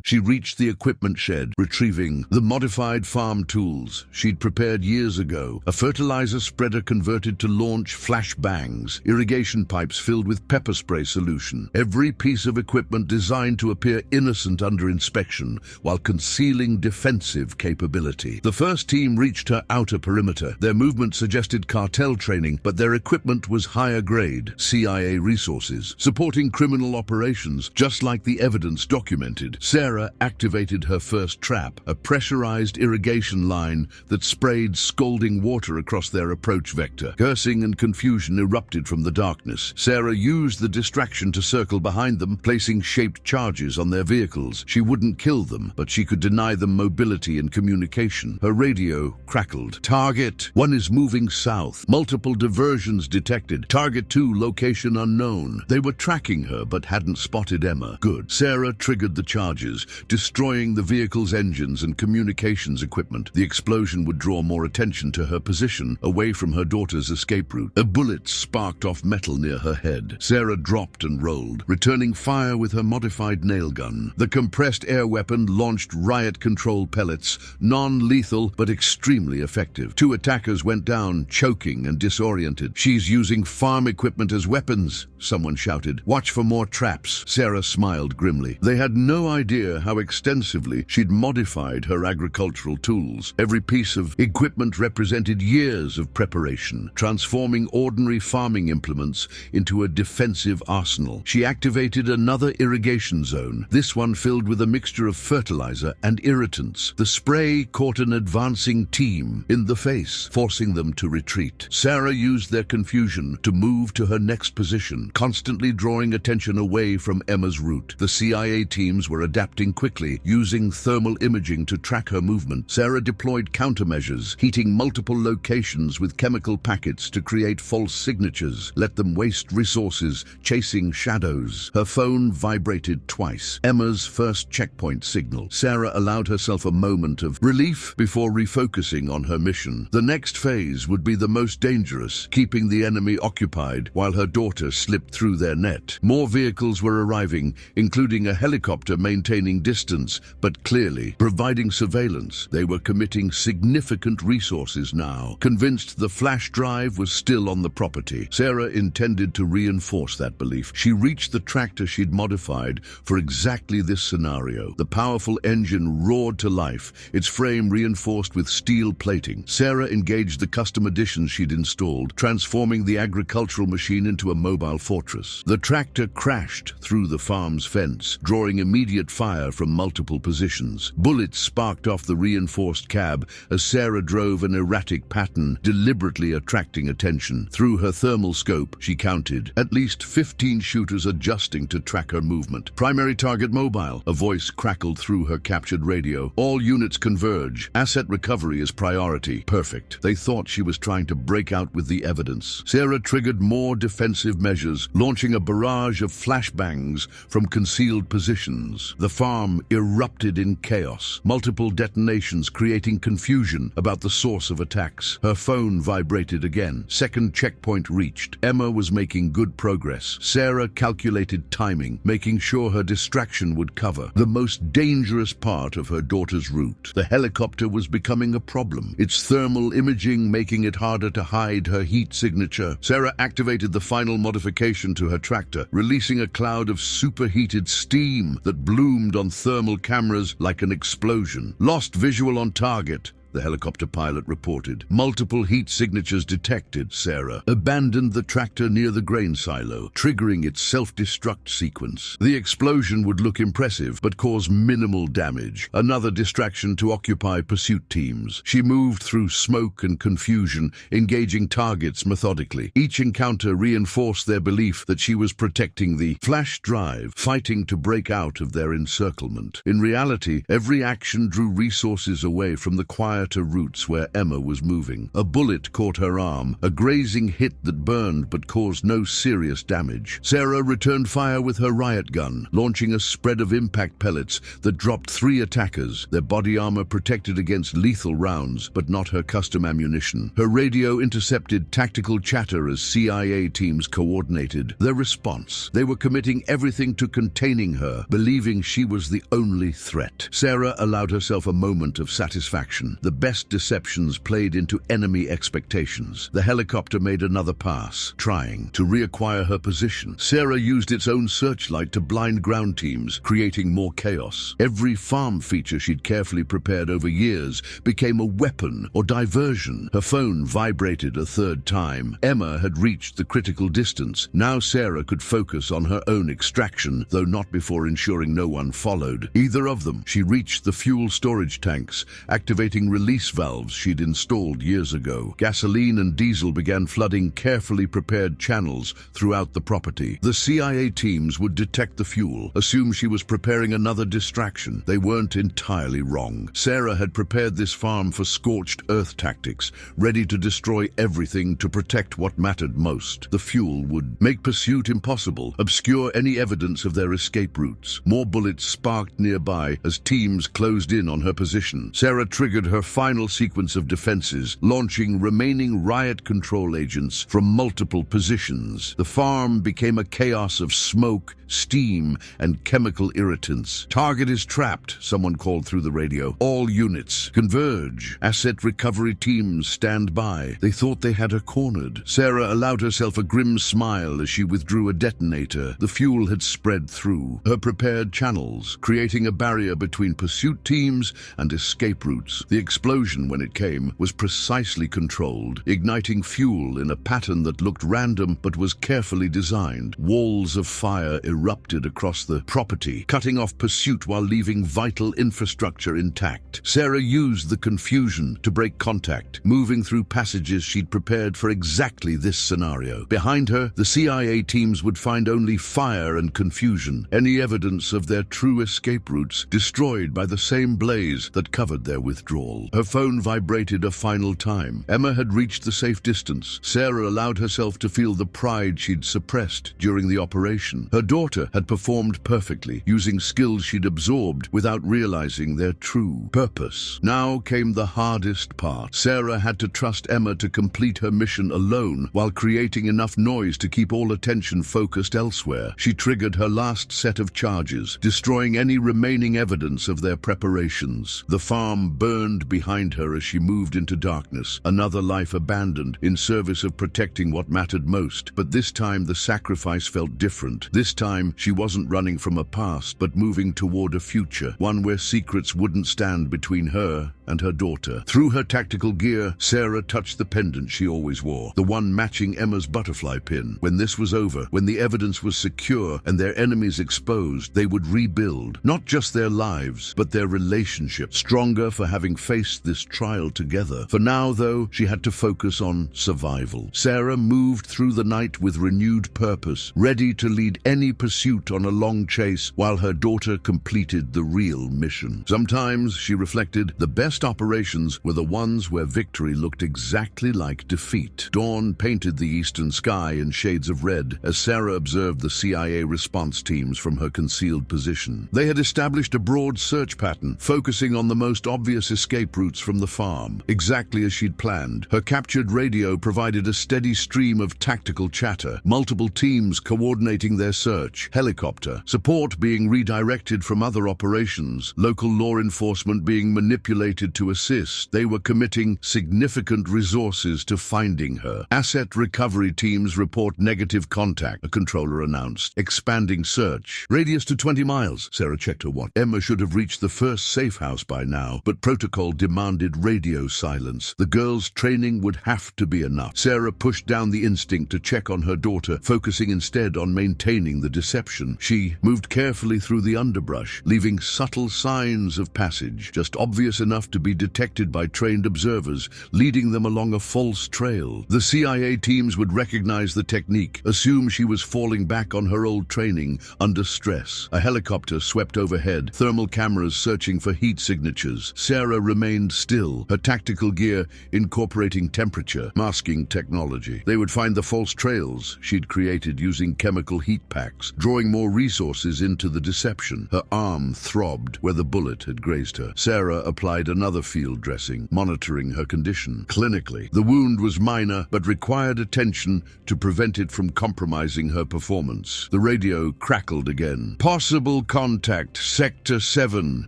She reached the equipment shed, retrieving the modified farm tools she'd prepared years ago. A fertilizer spreader converted to launch flash bangs, irrigation pipes filled with pepper spray solution. Every piece of equipment designed to appear innocent under inspection while concealing defensive capability. The first team reached her outer perimeter. Their movement suggested cartel training, but their equipment was higher grade, CIA resources, supporting criminal operations, just like the evidence documented. Sarah activated her first trap, a pressurized irrigation line that sprayed scalding water across their approach vector. Cursing and confusion erupted from the darkness. Sarah used the distraction to circle behind them, placing shaped charges on their vehicles. She wouldn't kill them, but she could deny them mobility and communication. Her radio crackled. Target 1 is moving south. Multiple diversions detected. Target 2 location unknown. They were tracking her but hadn't spotted Emma. Good. Sarah triggered the charges, destroying the vehicle's engines and communications equipment. The explosion would draw more attention to her position, away from her daughter's escape route. A bullet sparked off metal near her head. Sarah dropped and rolled, returning fire with her modified nail gun. The compressed air weapon launched riot control pellets, non-lethal but extremely effective. 2 attackers went down, choking and disoriented. She's using farm equipment as weapons, someone shouted. Watch for more traps. Sarah smiled grimly. They had no idea how extensively she'd modified her agricultural tools. Every piece of equipment represented years of preparation, transforming ordinary farming implements into a defensive arsenal. She activated another irrigation zone, this one filled with a mixture of fertilizer and irritants. The spray caught an advancing team in the face, forcing them to retreat. Sarah used their confusion to move to her next position, constantly drawing attention away from Emma's route. The CIA teams were adapting quickly, using thermal imaging to track her movement. Sarah deployed countermeasures, heating multiple locations with chemical packets to create false signatures, let them waste resources, chasing shadows. Her phone vibrated twice. Emma's first checkpoint signal. Sarah allowed herself a moment of relief before refocusing on her mission. The next phase would be the most dangerous, keeping the enemy occupied while her daughter slipped through their net. More vehicles were arriving, including a helicopter maintaining distance, but clearly providing surveillance. They were committing significant resources now. Convinced the flash drive was still on the property, Sarah intended to reinforce that belief. She reached the tractor she'd modified for exactly this scenario. The powerful engine roared to life, its frame reinforced with steel plating. Sarah engaged the custom additions she'd installed, transforming the agricultural machine into a mobile fortress. The tractor crashed through the farm's fence, drawing immediate fire from multiple positions. Bullets sparked off the reinforced cab as Sarah drove an erratic pattern, deliberately attracting attention. Through her thermal scope, she counted at least 15 shooters adjusting to track her movement. Primary target mobile, a voice crackled through her captured radio. All units converge. Asset recovery is priority. Perfect. They thought she was trying to break out with the evidence. Sarah triggered more defensive measures, launching a barrage of flashbangs from concealed positions. The farm erupted in chaos, multiple detonations creating confusion about the source of attacks. Her phone vibrated again. Second checkpoint reached. Emma was making good progress. Sarah calculated timing, making sure her distraction would cover the most dangerous part of her daughter's route. The helicopter was becoming a problem, its thermal imaging making it harder to hide her heat signature. Sarah activated the final modification to her tractor, releasing a cloud of superheated steam that bloomed on thermal cameras like an explosion. Lost visual on target, the helicopter pilot reported. Multiple heat signatures detected. Sarah abandoned the tractor near the grain silo, triggering its self-destruct sequence. The explosion would look impressive, but cause minimal damage. Another distraction to occupy pursuit teams. She moved through smoke and confusion, engaging targets methodically. Each encounter reinforced their belief that she was protecting the flash drive, fighting to break out of their encirclement. In reality, every action drew resources away from the quieter routes where Emma was moving. A bullet caught her arm, a grazing hit that burned but caused no serious damage. Sarah returned fire with her riot gun, launching a spread of impact pellets that dropped 3 attackers. Their body armor protected against lethal rounds, but not her custom ammunition. Her radio intercepted tactical chatter as CIA teams coordinated their response. They were committing everything to containing her, believing she was the only threat. Sarah allowed herself a moment of satisfaction. The best deceptions played into enemy expectations. The helicopter made another pass, trying to reacquire her position. Sarah used its own searchlight to blind ground teams, creating more chaos. Every farm feature she'd carefully prepared over years became a weapon or diversion. Her phone vibrated a third time. Emma had reached the critical distance. Now Sarah could focus on her own extraction, though not before ensuring no one followed either of them. She reached the fuel storage tanks, activating release valves she'd installed years ago. Gasoline and diesel began flooding carefully prepared channels throughout the property. The CIA teams would detect the fuel, assume she was preparing another distraction. They weren't entirely wrong. Sarah had prepared this farm for scorched earth tactics, ready to destroy everything to protect what mattered most. The fuel would make pursuit impossible, obscure any evidence of their escape routes. More bullets sparked nearby as teams closed in on her position. Sarah triggered her final sequence of defenses, launching remaining riot control agents from multiple positions. The farm became a chaos of smoke, steam, and chemical irritants. "Target is trapped," someone called through the radio. "All units, converge. Asset recovery teams stand by." They thought they had her cornered. Sarah allowed herself a grim smile as she withdrew a detonator. The fuel had spread through her prepared channels, creating a barrier between pursuit teams and escape routes. The explosion, when it came, was precisely controlled, igniting fuel in a pattern that looked random but was carefully designed. Walls of fire erupted across the property, cutting off pursuit while leaving vital infrastructure intact. Sarah used the confusion to break contact, moving through passages she'd prepared for exactly this scenario. Behind her, the CIA teams would find only fire and confusion, any evidence of their true escape routes destroyed by the same blaze that covered their withdrawal. Her phone vibrated a final time. Emma had reached the safe distance. Sarah allowed herself to feel the pride she'd suppressed during the operation. Her daughter had performed perfectly, using skills she'd absorbed without realizing their true purpose. Now came the hardest part. Sarah had to trust Emma to complete her mission alone while creating enough noise to keep all attention focused elsewhere. She triggered her last set of charges, destroying any remaining evidence of their preparations. The farm burned behind her as she moved into darkness, another life abandoned in service of protecting what mattered most. But this time the sacrifice felt different. This time she wasn't running from a past, but moving toward a future, one where secrets wouldn't stand between her and her daughter. Through her tactical gear, Sarah touched the pendant she always wore, the one matching Emma's butterfly pin. When this was over, when the evidence was secure and their enemies exposed, they would rebuild, not just their lives, but their relationship, stronger for having faced this trial together. For now, though, she had to focus on survival. Sarah moved through the night with renewed purpose, ready to lead any pursuit on a long chase, while her daughter completed the real mission. Sometimes, she reflected, the best operations were the ones where victory looked exactly like defeat. Dawn painted the eastern sky in shades of red as Sarah observed the CIA response teams from her concealed position. They had established a broad search pattern, focusing on the most obvious escape routes from the farm. Exactly as she'd planned, her captured radio provided a steady stream of tactical chatter, multiple teams coordinating their search, helicopter support being redirected from other operations, local law enforcement being manipulated to assist. They were committing significant resources to finding her. Asset recovery teams report negative contact, a controller announced. Expanding search. Radius to 20 miles, Sarah checked her watch. Emma should have reached the first safe house by now, but protocol demanded radio silence. The girl's training would have to be enough. Sarah pushed down the instinct to check on her daughter, focusing instead on maintaining the deception. She moved carefully through the underbrush, leaving subtle signs of passage, just obvious enough to be detected by trained observers, leading them along a false trail. The CIA teams would recognize the technique, assume she was falling back on her old training under stress. A helicopter swept overhead, thermal cameras searching for heat signatures. Sarah remained still, her tactical gear incorporating temperature, masking technology. They would find the false trails she'd created using chemical heat packs, drawing more resources into the deception. Her arm throbbed where the bullet had grazed her. Sarah applied another field dressing, monitoring her condition. Clinically, the wound was minor, but required attention to prevent it from compromising her performance. The radio crackled again. Possible contact, Sector 7.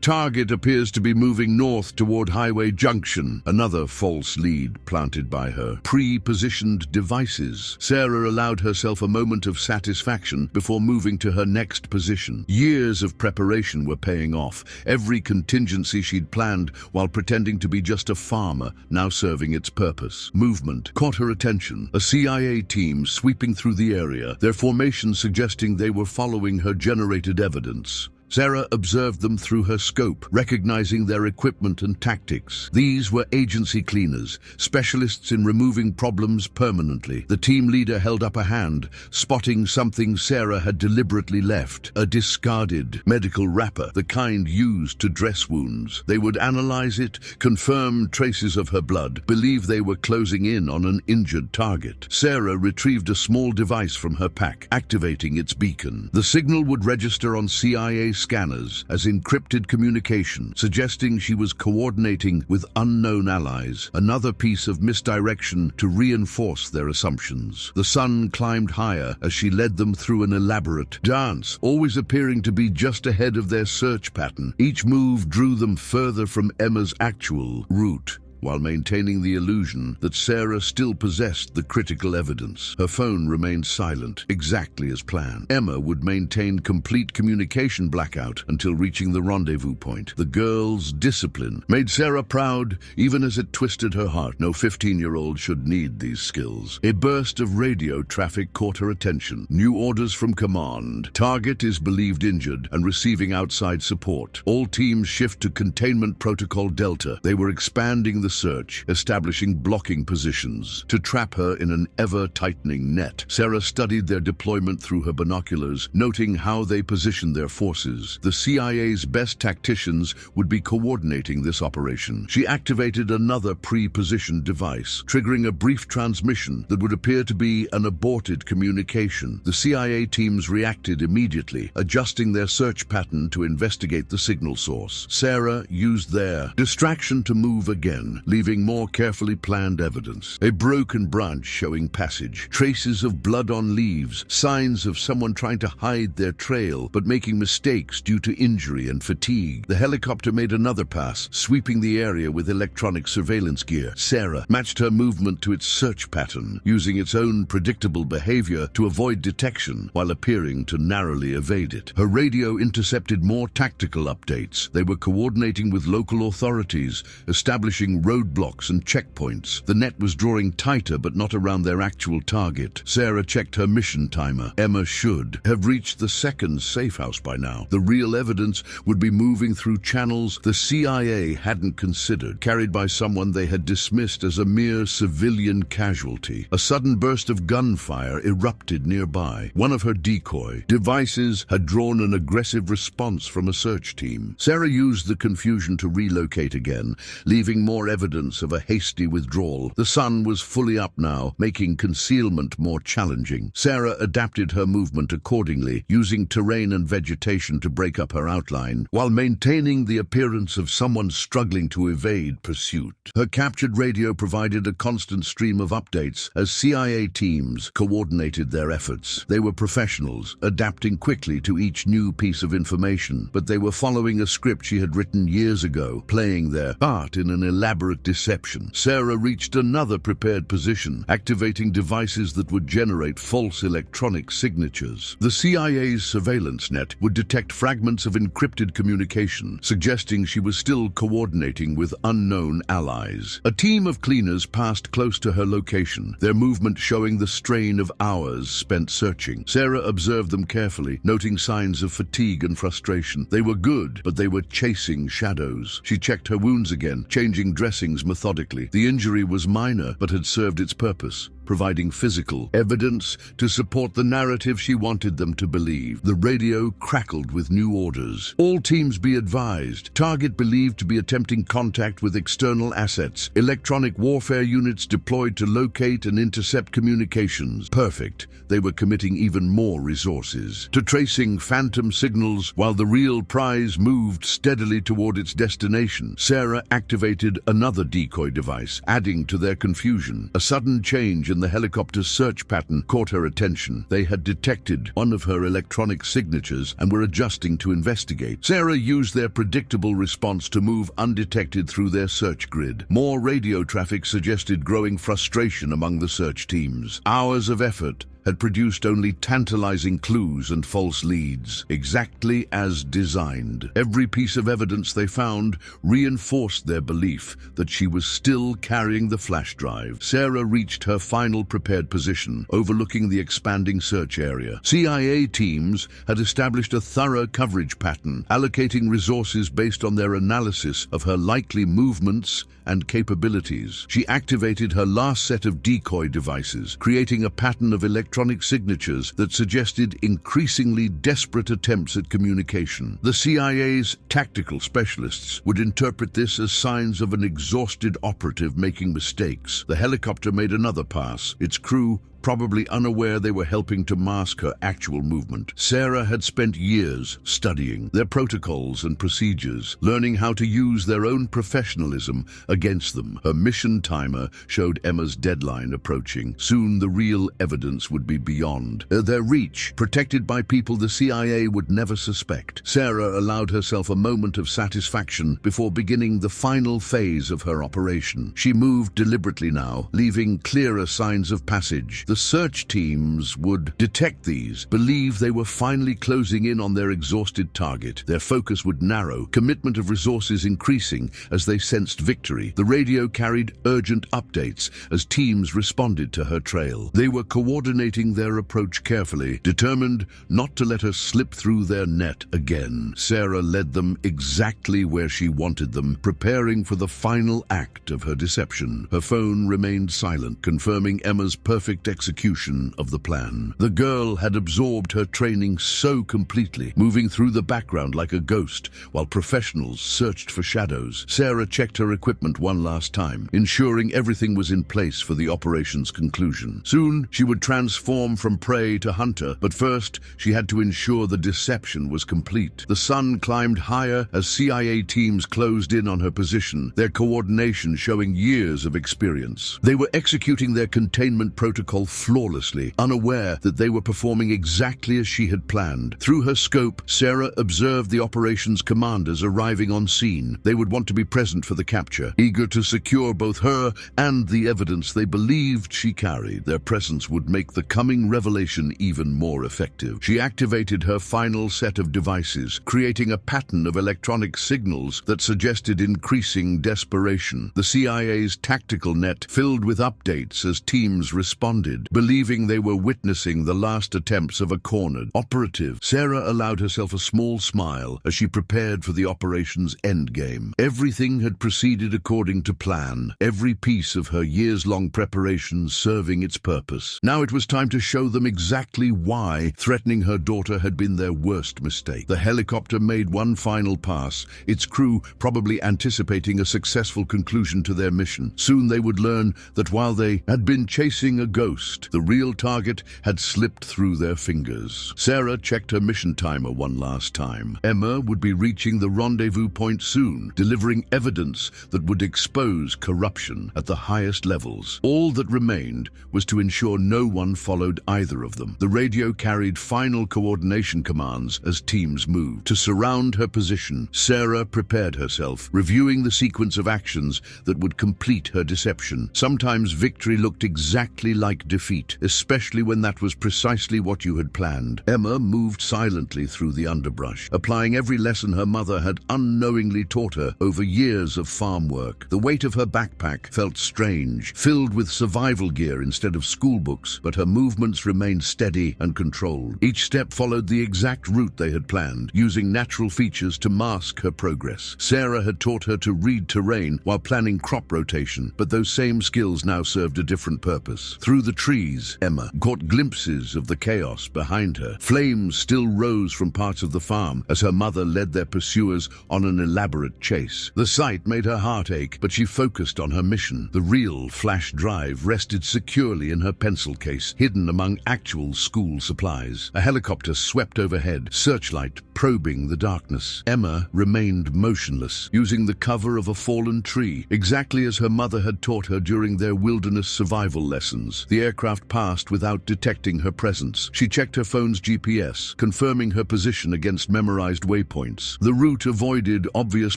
Target appears to be moving north toward Highway Junction. Another false lead planted by her. Pre-positioned devices. Sarah allowed herself a moment of satisfaction before moving to her next position. Years of preparation were paying off. Every contingency she'd planned while pretending to be just a farmer, now serving its purpose. Movement caught her attention. A CIA team sweeping through the area, their formation suggesting they were following her generated evidence. Sarah observed them through her scope, recognizing their equipment and tactics. These were agency cleaners, specialists in removing problems permanently. The team leader held up a hand, spotting something Sarah had deliberately left, a discarded medical wrapper, the kind used to dress wounds. They would analyze it, confirm traces of her blood, believe they were closing in on an injured target. Sarah retrieved a small device from her pack, activating its beacon. The signal would register on CIA scanners as encrypted communication, suggesting she was coordinating with unknown allies, another piece of misdirection to reinforce their assumptions. The sun climbed higher as she led them through an elaborate dance, always appearing to be just ahead of their search pattern. Each move drew them further from Emma's actual route, while maintaining the illusion that Sarah still possessed the critical evidence. Her phone remained silent, exactly as planned. Emma would maintain complete communication blackout until reaching the rendezvous point. The girl's discipline made Sarah proud, even as it twisted her heart. No 15-year-old should need these skills. A burst of radio traffic caught her attention. New orders from command. Target is believed injured and receiving outside support. All teams shift to Containment Protocol Delta. They were expanding the search, establishing blocking positions to trap her in an ever-tightening net. Sarah studied their deployment through her binoculars, noting how they positioned their forces. The CIA's best tacticians would be coordinating this operation. She activated another pre-positioned device, triggering a brief transmission that would appear to be an aborted communication. The CIA teams reacted immediately, adjusting their search pattern to investigate the signal source. Sarah used their distraction to move again, leaving more carefully planned evidence. A broken branch showing passage, traces of blood on leaves, signs of someone trying to hide their trail but making mistakes due to injury and fatigue. The helicopter made another pass, sweeping the area with electronic surveillance gear. Sarah matched her movement to its search pattern, using its own predictable behavior to avoid detection while appearing to narrowly evade it. Her radio intercepted more tactical updates. They were coordinating with local authorities, establishing roadblocks and checkpoints. The net was drawing tighter but not around their actual target. Sarah checked her mission timer. Emma should have reached the second safe house by now. The real evidence would be moving through channels the CIA hadn't considered, carried by someone they had dismissed as a mere civilian casualty. A sudden burst of gunfire erupted nearby. One of her decoy devices had drawn an aggressive response from a search team. Sarah used the confusion to relocate again, leaving more evidence of a hasty withdrawal. The sun was fully up now, making concealment more challenging. Sarah adapted her movement accordingly, using terrain and vegetation to break up her outline, while maintaining the appearance of someone struggling to evade pursuit. Her captured radio provided a constant stream of updates as CIA teams coordinated their efforts. They were professionals, adapting quickly to each new piece of information, but they were following a script she had written years ago, playing their part in an elaborate deception. Sarah reached another prepared position, activating devices that would generate false electronic signatures. The CIA's surveillance net would detect fragments of encrypted communication, suggesting she was still coordinating with unknown allies. A team of cleaners passed close to her location, their movement showing the strain of hours spent searching. Sarah observed them carefully, noting signs of fatigue and frustration. They were good, but they were chasing shadows. She checked her wounds again, changing dressings methodically. The injury was minor, but had served its purpose, providing physical evidence to support the narrative she wanted them to believe. The radio crackled with new orders. All teams be advised. Target believed to be attempting contact with external assets. Electronic warfare units deployed to locate and intercept communications. Perfect. They were committing even more resources to tracing phantom signals while the real prize moved steadily toward its destination. Sarah activated another decoy device, adding to their confusion. A sudden change in the helicopter's search pattern caught her attention. They had detected one of her electronic signatures and were adjusting to investigate. Sarah used their predictable response to move undetected through their search grid. More radio traffic suggested growing frustration among the search teams. Hours of effort had produced only tantalizing clues and false leads, exactly as designed. Every piece of evidence they found reinforced their belief that she was still carrying the flash drive. Sarah reached her final prepared position, overlooking the expanding search area. CIA teams had established a thorough coverage pattern, allocating resources based on their analysis of her likely movements and capabilities. She activated her last set of decoy devices, creating a pattern of electronic signatures that suggested increasingly desperate attempts at communication. The CIA's tactical specialists would interpret this as signs of an exhausted operative making mistakes. The helicopter made another pass, its crew probably unaware they were helping to mask her actual movement. Sarah had spent years studying their protocols and procedures, learning how to use their own professionalism against them. Her mission timer showed Emma's deadline approaching. Soon the real evidence would be beyond their reach, protected by people the CIA would never suspect. Sarah allowed herself a moment of satisfaction before beginning the final phase of her operation. She moved deliberately now, leaving clearer signs of passage. The search teams would detect these, believe they were finally closing in on their exhausted target. Their focus would narrow, commitment of resources increasing as they sensed victory. The radio carried urgent updates as teams responded to her trail. They were coordinating their approach carefully, determined not to let her slip through their net again. Sarah led them exactly where she wanted them, preparing for the final act of her deception. Her phone remained silent, confirming Emma's perfect execution of the plan. The girl had absorbed her training so completely, moving through the background like a ghost, while professionals searched for shadows. Sarah checked her equipment one last time, ensuring everything was in place for the operation's conclusion. Soon, she would transform from prey to hunter, but first, she had to ensure the deception was complete. The sun climbed higher as CIA teams closed in on her position, their coordination showing years of experience. They were executing their containment protocol flawlessly, unaware that they were performing exactly as she had planned. Through her scope, Sarah observed the operation's commanders arriving on scene. They would want to be present for the capture, eager to secure both her and the evidence they believed she carried. Their presence would make the coming revelation even more effective. She activated her final set of devices, creating a pattern of electronic signals that suggested increasing desperation. The CIA's tactical net filled with updates as teams responded, believing they were witnessing the last attempts of a cornered operative. Sarah allowed herself a small smile as she prepared for the operation's endgame. Everything had proceeded according to plan, every piece of her years-long preparation serving its purpose. Now it was time to show them exactly why threatening her daughter had been their worst mistake. The helicopter made one final pass, its crew probably anticipating a successful conclusion to their mission. Soon they would learn that while they had been chasing a ghost, the real target had slipped through their fingers. Sarah checked her mission timer one last time. Emma would be reaching the rendezvous point soon, delivering evidence that would expose corruption at the highest levels. All that remained was to ensure no one followed either of them. The radio carried final coordination commands as teams moved. To surround her position, Sarah prepared herself, reviewing the sequence of actions that would complete her deception. Sometimes victory looked exactly like defeat, especially when that was precisely what you had planned. Emma moved silently through the underbrush, applying every lesson her mother had unknowingly taught her over years of farm work. The weight of her backpack felt strange, filled with survival gear instead of school books, but her movements remained steady and controlled. Each step followed the exact route they had planned, using natural features to mask her progress. Sarah had taught her to read terrain while planning crop rotation, but those same skills now served a different purpose. Through the trees, Emma caught glimpses of the chaos behind her. Flames still rose from parts of the farm as her mother led their pursuers on an elaborate chase. The sight made her heart ache, but she focused on her mission. The real flash drive rested securely in her pencil case, hidden among actual school supplies. A helicopter swept overhead, searchlight probing the darkness. Emma remained motionless, using the cover of a fallen tree, exactly as her mother had taught her during their wilderness survival lessons. The aircraft passed without detecting her presence. She checked her phone's GPS, confirming her position against memorized waypoints. The route avoided obvious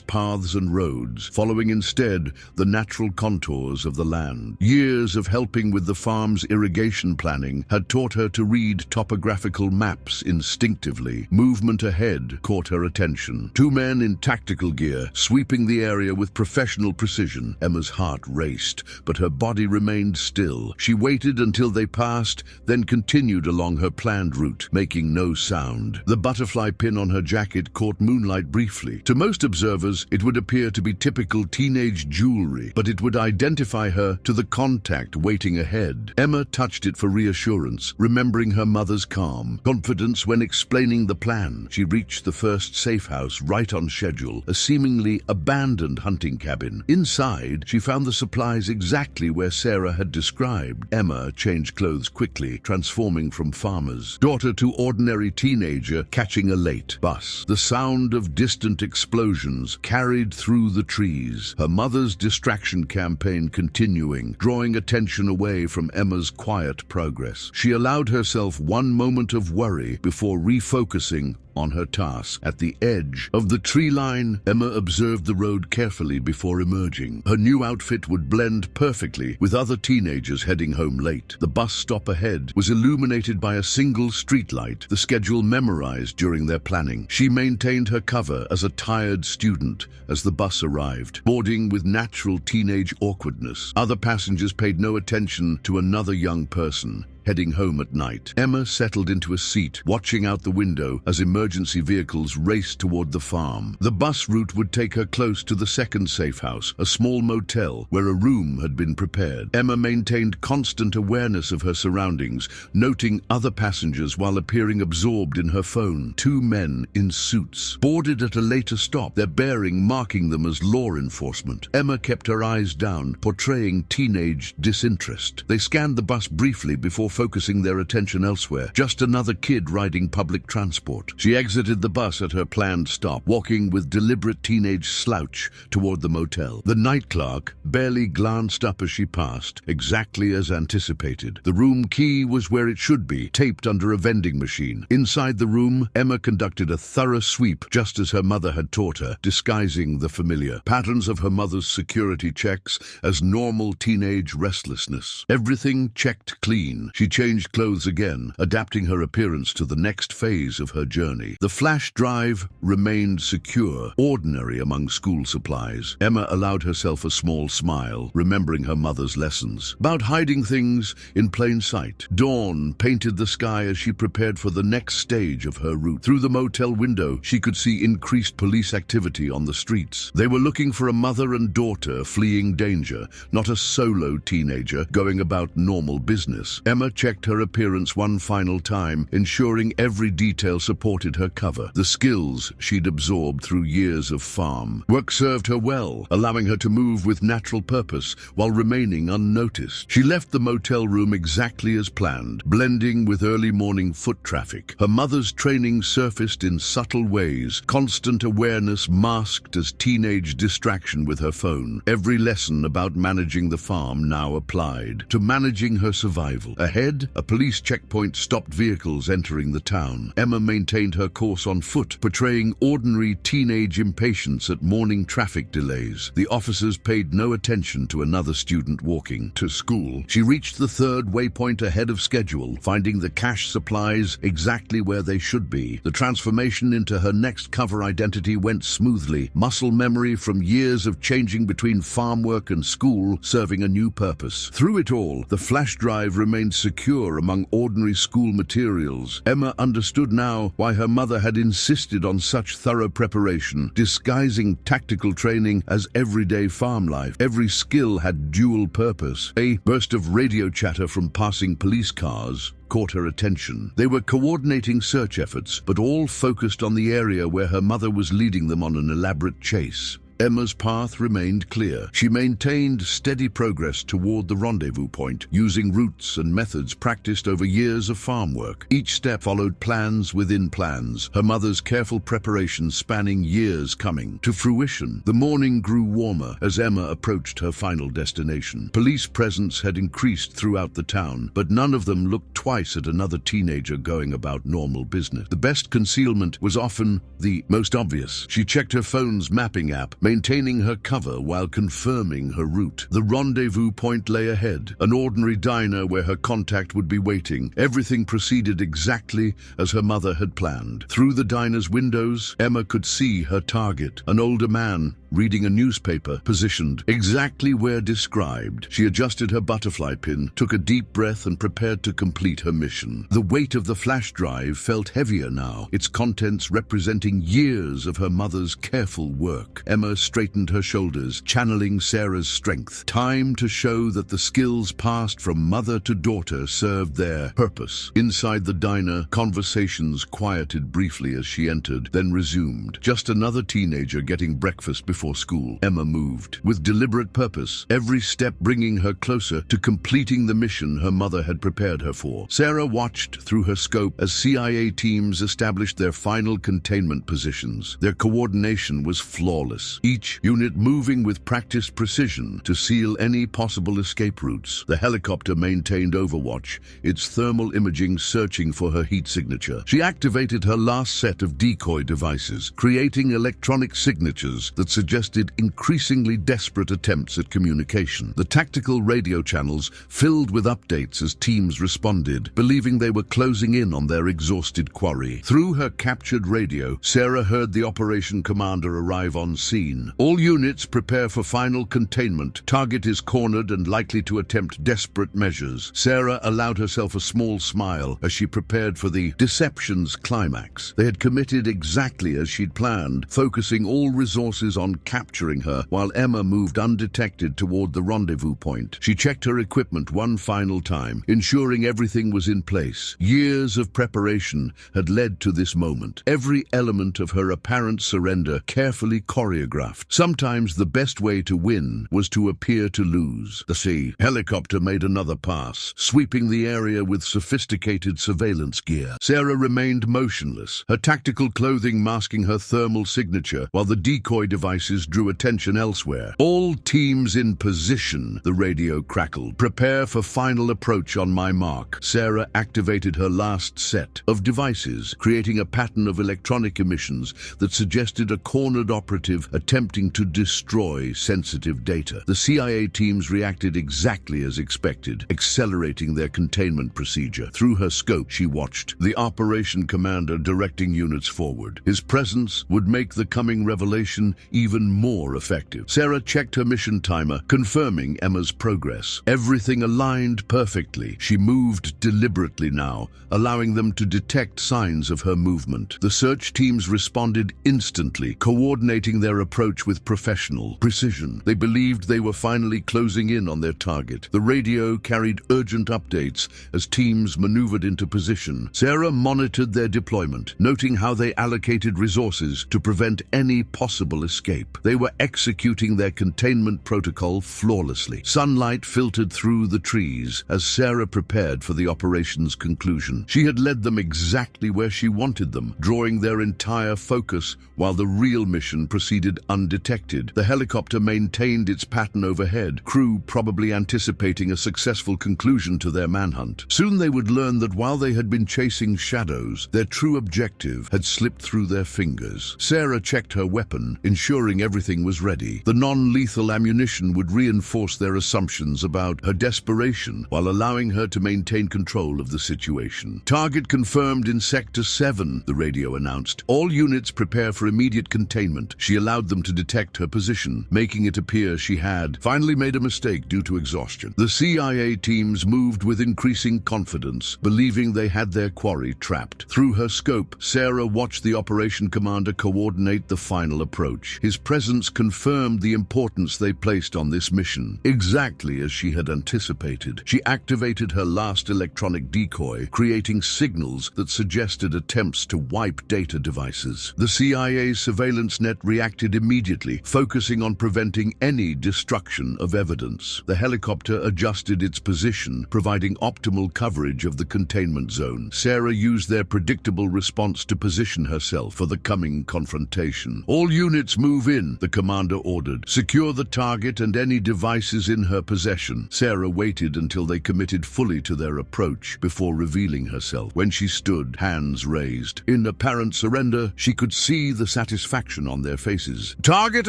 paths and roads, following instead the natural contours of the land. Years of helping with the farm's irrigation planning had taught her to read topographical maps instinctively. Movement ahead caught her attention. Two men in tactical gear, sweeping the area with professional precision. Emma's heart raced, but her body remained still. She waited until they passed, then continued along her planned route, making no sound. The butterfly pin on her jacket caught moonlight briefly. To most observers, it would appear to be typical teenage jewelry, but it would identify her to the contact waiting ahead. Emma touched it for reassurance, remembering her mother's calm confidence when explaining the plan. She reached the first safe house right on schedule, a seemingly abandoned hunting cabin. Inside, she found the supplies exactly where Sarah had described. Emma changed clothes quickly, transforming from farmer's daughter to ordinary teenager catching a late bus. The sound of distant explosions carried through the trees, her mother's distraction campaign continuing, drawing attention away from Emma's quiet progress. She allowed herself one moment of worry before refocusing on her task. At the edge of the tree line, Emma observed the road carefully before emerging. Her new outfit would blend perfectly with other teenagers heading home late. The bus stop ahead was illuminated by a single streetlight, the schedule memorized during their planning. She maintained her cover as a tired student as the bus arrived, boarding with natural teenage awkwardness. Other passengers paid no attention to another young person heading home at night. Emma settled into a seat, watching out the window as emergency vehicles raced toward the farm. The bus route would take her close to the second safe house, a small motel where a room had been prepared. Emma maintained constant awareness of her surroundings, noting other passengers while appearing absorbed in her phone. Two men in suits boarded at a later stop, their bearing marking them as law enforcement. Emma kept her eyes down, portraying teenage disinterest. They scanned the bus briefly before focusing their attention elsewhere. Just another kid riding public transport. She exited the bus at her planned stop, walking with deliberate teenage slouch toward the motel. The night clerk barely glanced up as she passed, exactly as anticipated. The room key was where it should be, taped under a vending machine. Inside the room, Emma conducted a thorough sweep, just as her mother had taught her, disguising the familiar patterns of her mother's security checks as normal teenage restlessness. Everything checked clean. She changed clothes again, adapting her appearance to the next phase of her journey. The flash drive remained secure, ordinary among school supplies. Emma allowed herself a small smile, remembering her mother's lessons about hiding things in plain sight. Dawn painted the sky as she prepared for the next stage of her route. Through the motel window, she could see increased police activity on the streets. They were looking for a mother and daughter fleeing danger, not a solo teenager going about normal business. Emma checked her appearance one final time, ensuring every detail supported her cover. The skills she'd absorbed through years of farm work served her well, allowing her to move with natural purpose while remaining unnoticed. She left the motel room exactly as planned, blending with early morning foot traffic. Her mother's training surfaced in subtle ways, constant awareness masked as teenage distraction with her phone. Every lesson about managing the farm now applied to managing her survival. Ahead, a police checkpoint stopped vehicles entering the town. Emma maintained her course on foot, portraying ordinary teenage impatience at morning traffic delays. The officers paid no attention to another student walking to school. She reached the third waypoint ahead of schedule, finding the cash supplies exactly where they should be. The transformation into her next cover identity went smoothly, muscle memory from years of changing between farm work and school serving a new purpose. Through it all, the flash drive remained secure among ordinary school materials. Emma understood now why her mother had insisted on such thorough preparation, disguising tactical training as everyday farm life. Every skill had dual purpose. A burst of radio chatter from passing police cars caught her attention. They were coordinating search efforts, but all focused on the area where her mother was leading them on an elaborate chase. Emma's path remained clear. She maintained steady progress toward the rendezvous point, using routes and methods practiced over years of farm work. Each step followed plans within plans, her mother's careful preparation spanning years coming to fruition. The morning grew warmer as Emma approached her final destination. Police presence had increased throughout the town, but none of them looked twice at another teenager going about normal business. The best concealment was often the most obvious. She checked her phone's mapping app, maintaining her cover while confirming her route. The rendezvous point lay ahead, an ordinary diner where her contact would be waiting. Everything proceeded exactly as her mother had planned. Through the diner's windows, Emma could see her target, an older man reading a newspaper, positioned exactly where described. She adjusted her butterfly pin, took a deep breath, and prepared to complete her mission. The weight of the flash drive felt heavier now, its contents representing years of her mother's careful work. Emma straightened her shoulders, channeling Sarah's strength. Time to show that the skills passed from mother to daughter served their purpose. Inside the diner, conversations quieted briefly as she entered, then resumed. Just another teenager getting breakfast before school. Emma moved with deliberate purpose, every step bringing her closer to completing the mission her mother had prepared her for. Sarah watched through her scope as CIA teams established their final containment positions. Their coordination was flawless. each unit moving with practiced precision to seal any possible escape routes. The helicopter maintained overwatch, its thermal imaging searching for her heat signature. She activated her last set of decoy devices, creating electronic signatures that suggested increasingly desperate attempts at communication. The tactical radio channels filled with updates as teams responded, believing they were closing in on their exhausted quarry. Through her captured radio, Sarah heard the operation commander arrive on scene. All units prepare for final containment. Target is cornered and likely to attempt desperate measures. Sarah allowed herself a small smile as she prepared for the deception's climax. They had committed exactly as she'd planned, focusing all resources on capturing her, while Emma moved undetected toward the rendezvous point. She checked her equipment one final time, ensuring everything was in place. Years of preparation had led to this moment. Every element of her apparent surrender carefully choreographed. Sometimes the best way to win was to appear to lose. The helicopter made another pass, sweeping the area with sophisticated surveillance gear. Sarah remained motionless, her tactical clothing masking her thermal signature, while the decoy devices drew attention elsewhere. All teams in position, the radio crackled. Prepare for final approach on my mark. Sarah activated her last set of devices, creating a pattern of electronic emissions that suggested a cornered operative attempting to destroy sensitive data. The CIA teams reacted exactly as expected, accelerating their containment procedure. Through her scope, she watched the operation commander directing units forward. His presence would make the coming revelation even more effective. Sarah checked her mission timer, confirming Emma's progress. Everything aligned perfectly. She moved deliberately now, allowing them to detect signs of her movement. The search teams responded instantly, coordinating their approach with professional precision. They believed they were finally closing in on their target. The radio carried urgent updates as teams maneuvered into position. Sarah monitored their deployment, noting how they allocated resources to prevent any possible escape. They were executing their containment protocol flawlessly. Sunlight filtered through the trees as Sarah prepared for the operation's conclusion. She had led them exactly where she wanted them, drawing their entire focus while the real mission proceeded undetected. The helicopter maintained its pattern overhead, crew probably anticipating a successful conclusion to their manhunt. Soon they would learn that while they had been chasing shadows, their true objective had slipped through their fingers. Sarah checked her weapon, ensuring everything was ready. The non-lethal ammunition would reinforce their assumptions about her desperation while allowing her to maintain control of the situation. Target confirmed in Sector 7, the radio announced. All units prepare for immediate containment. She allowed them to detect her position, making it appear she had finally made a mistake due to exhaustion. The CIA teams moved with increasing confidence, believing they had their quarry trapped. Through her scope, Sarah watched the operation commander coordinate the final approach. His presence confirmed the importance they placed on this mission. Exactly as she had anticipated, she activated her last electronic decoy, creating signals that suggested attempts to wipe data devices. The CIA's surveillance net reacted immediately, focusing on preventing any destruction of evidence. The helicopter adjusted its position, providing optimal coverage of the containment zone. Sarah used their predictable response to position herself for the coming confrontation. All units move in, the commander ordered. Secure the target and any devices in her possession. Sarah waited until they committed fully to their approach before revealing herself. When she stood, hands raised, in apparent surrender, she could see the satisfaction on their faces. Target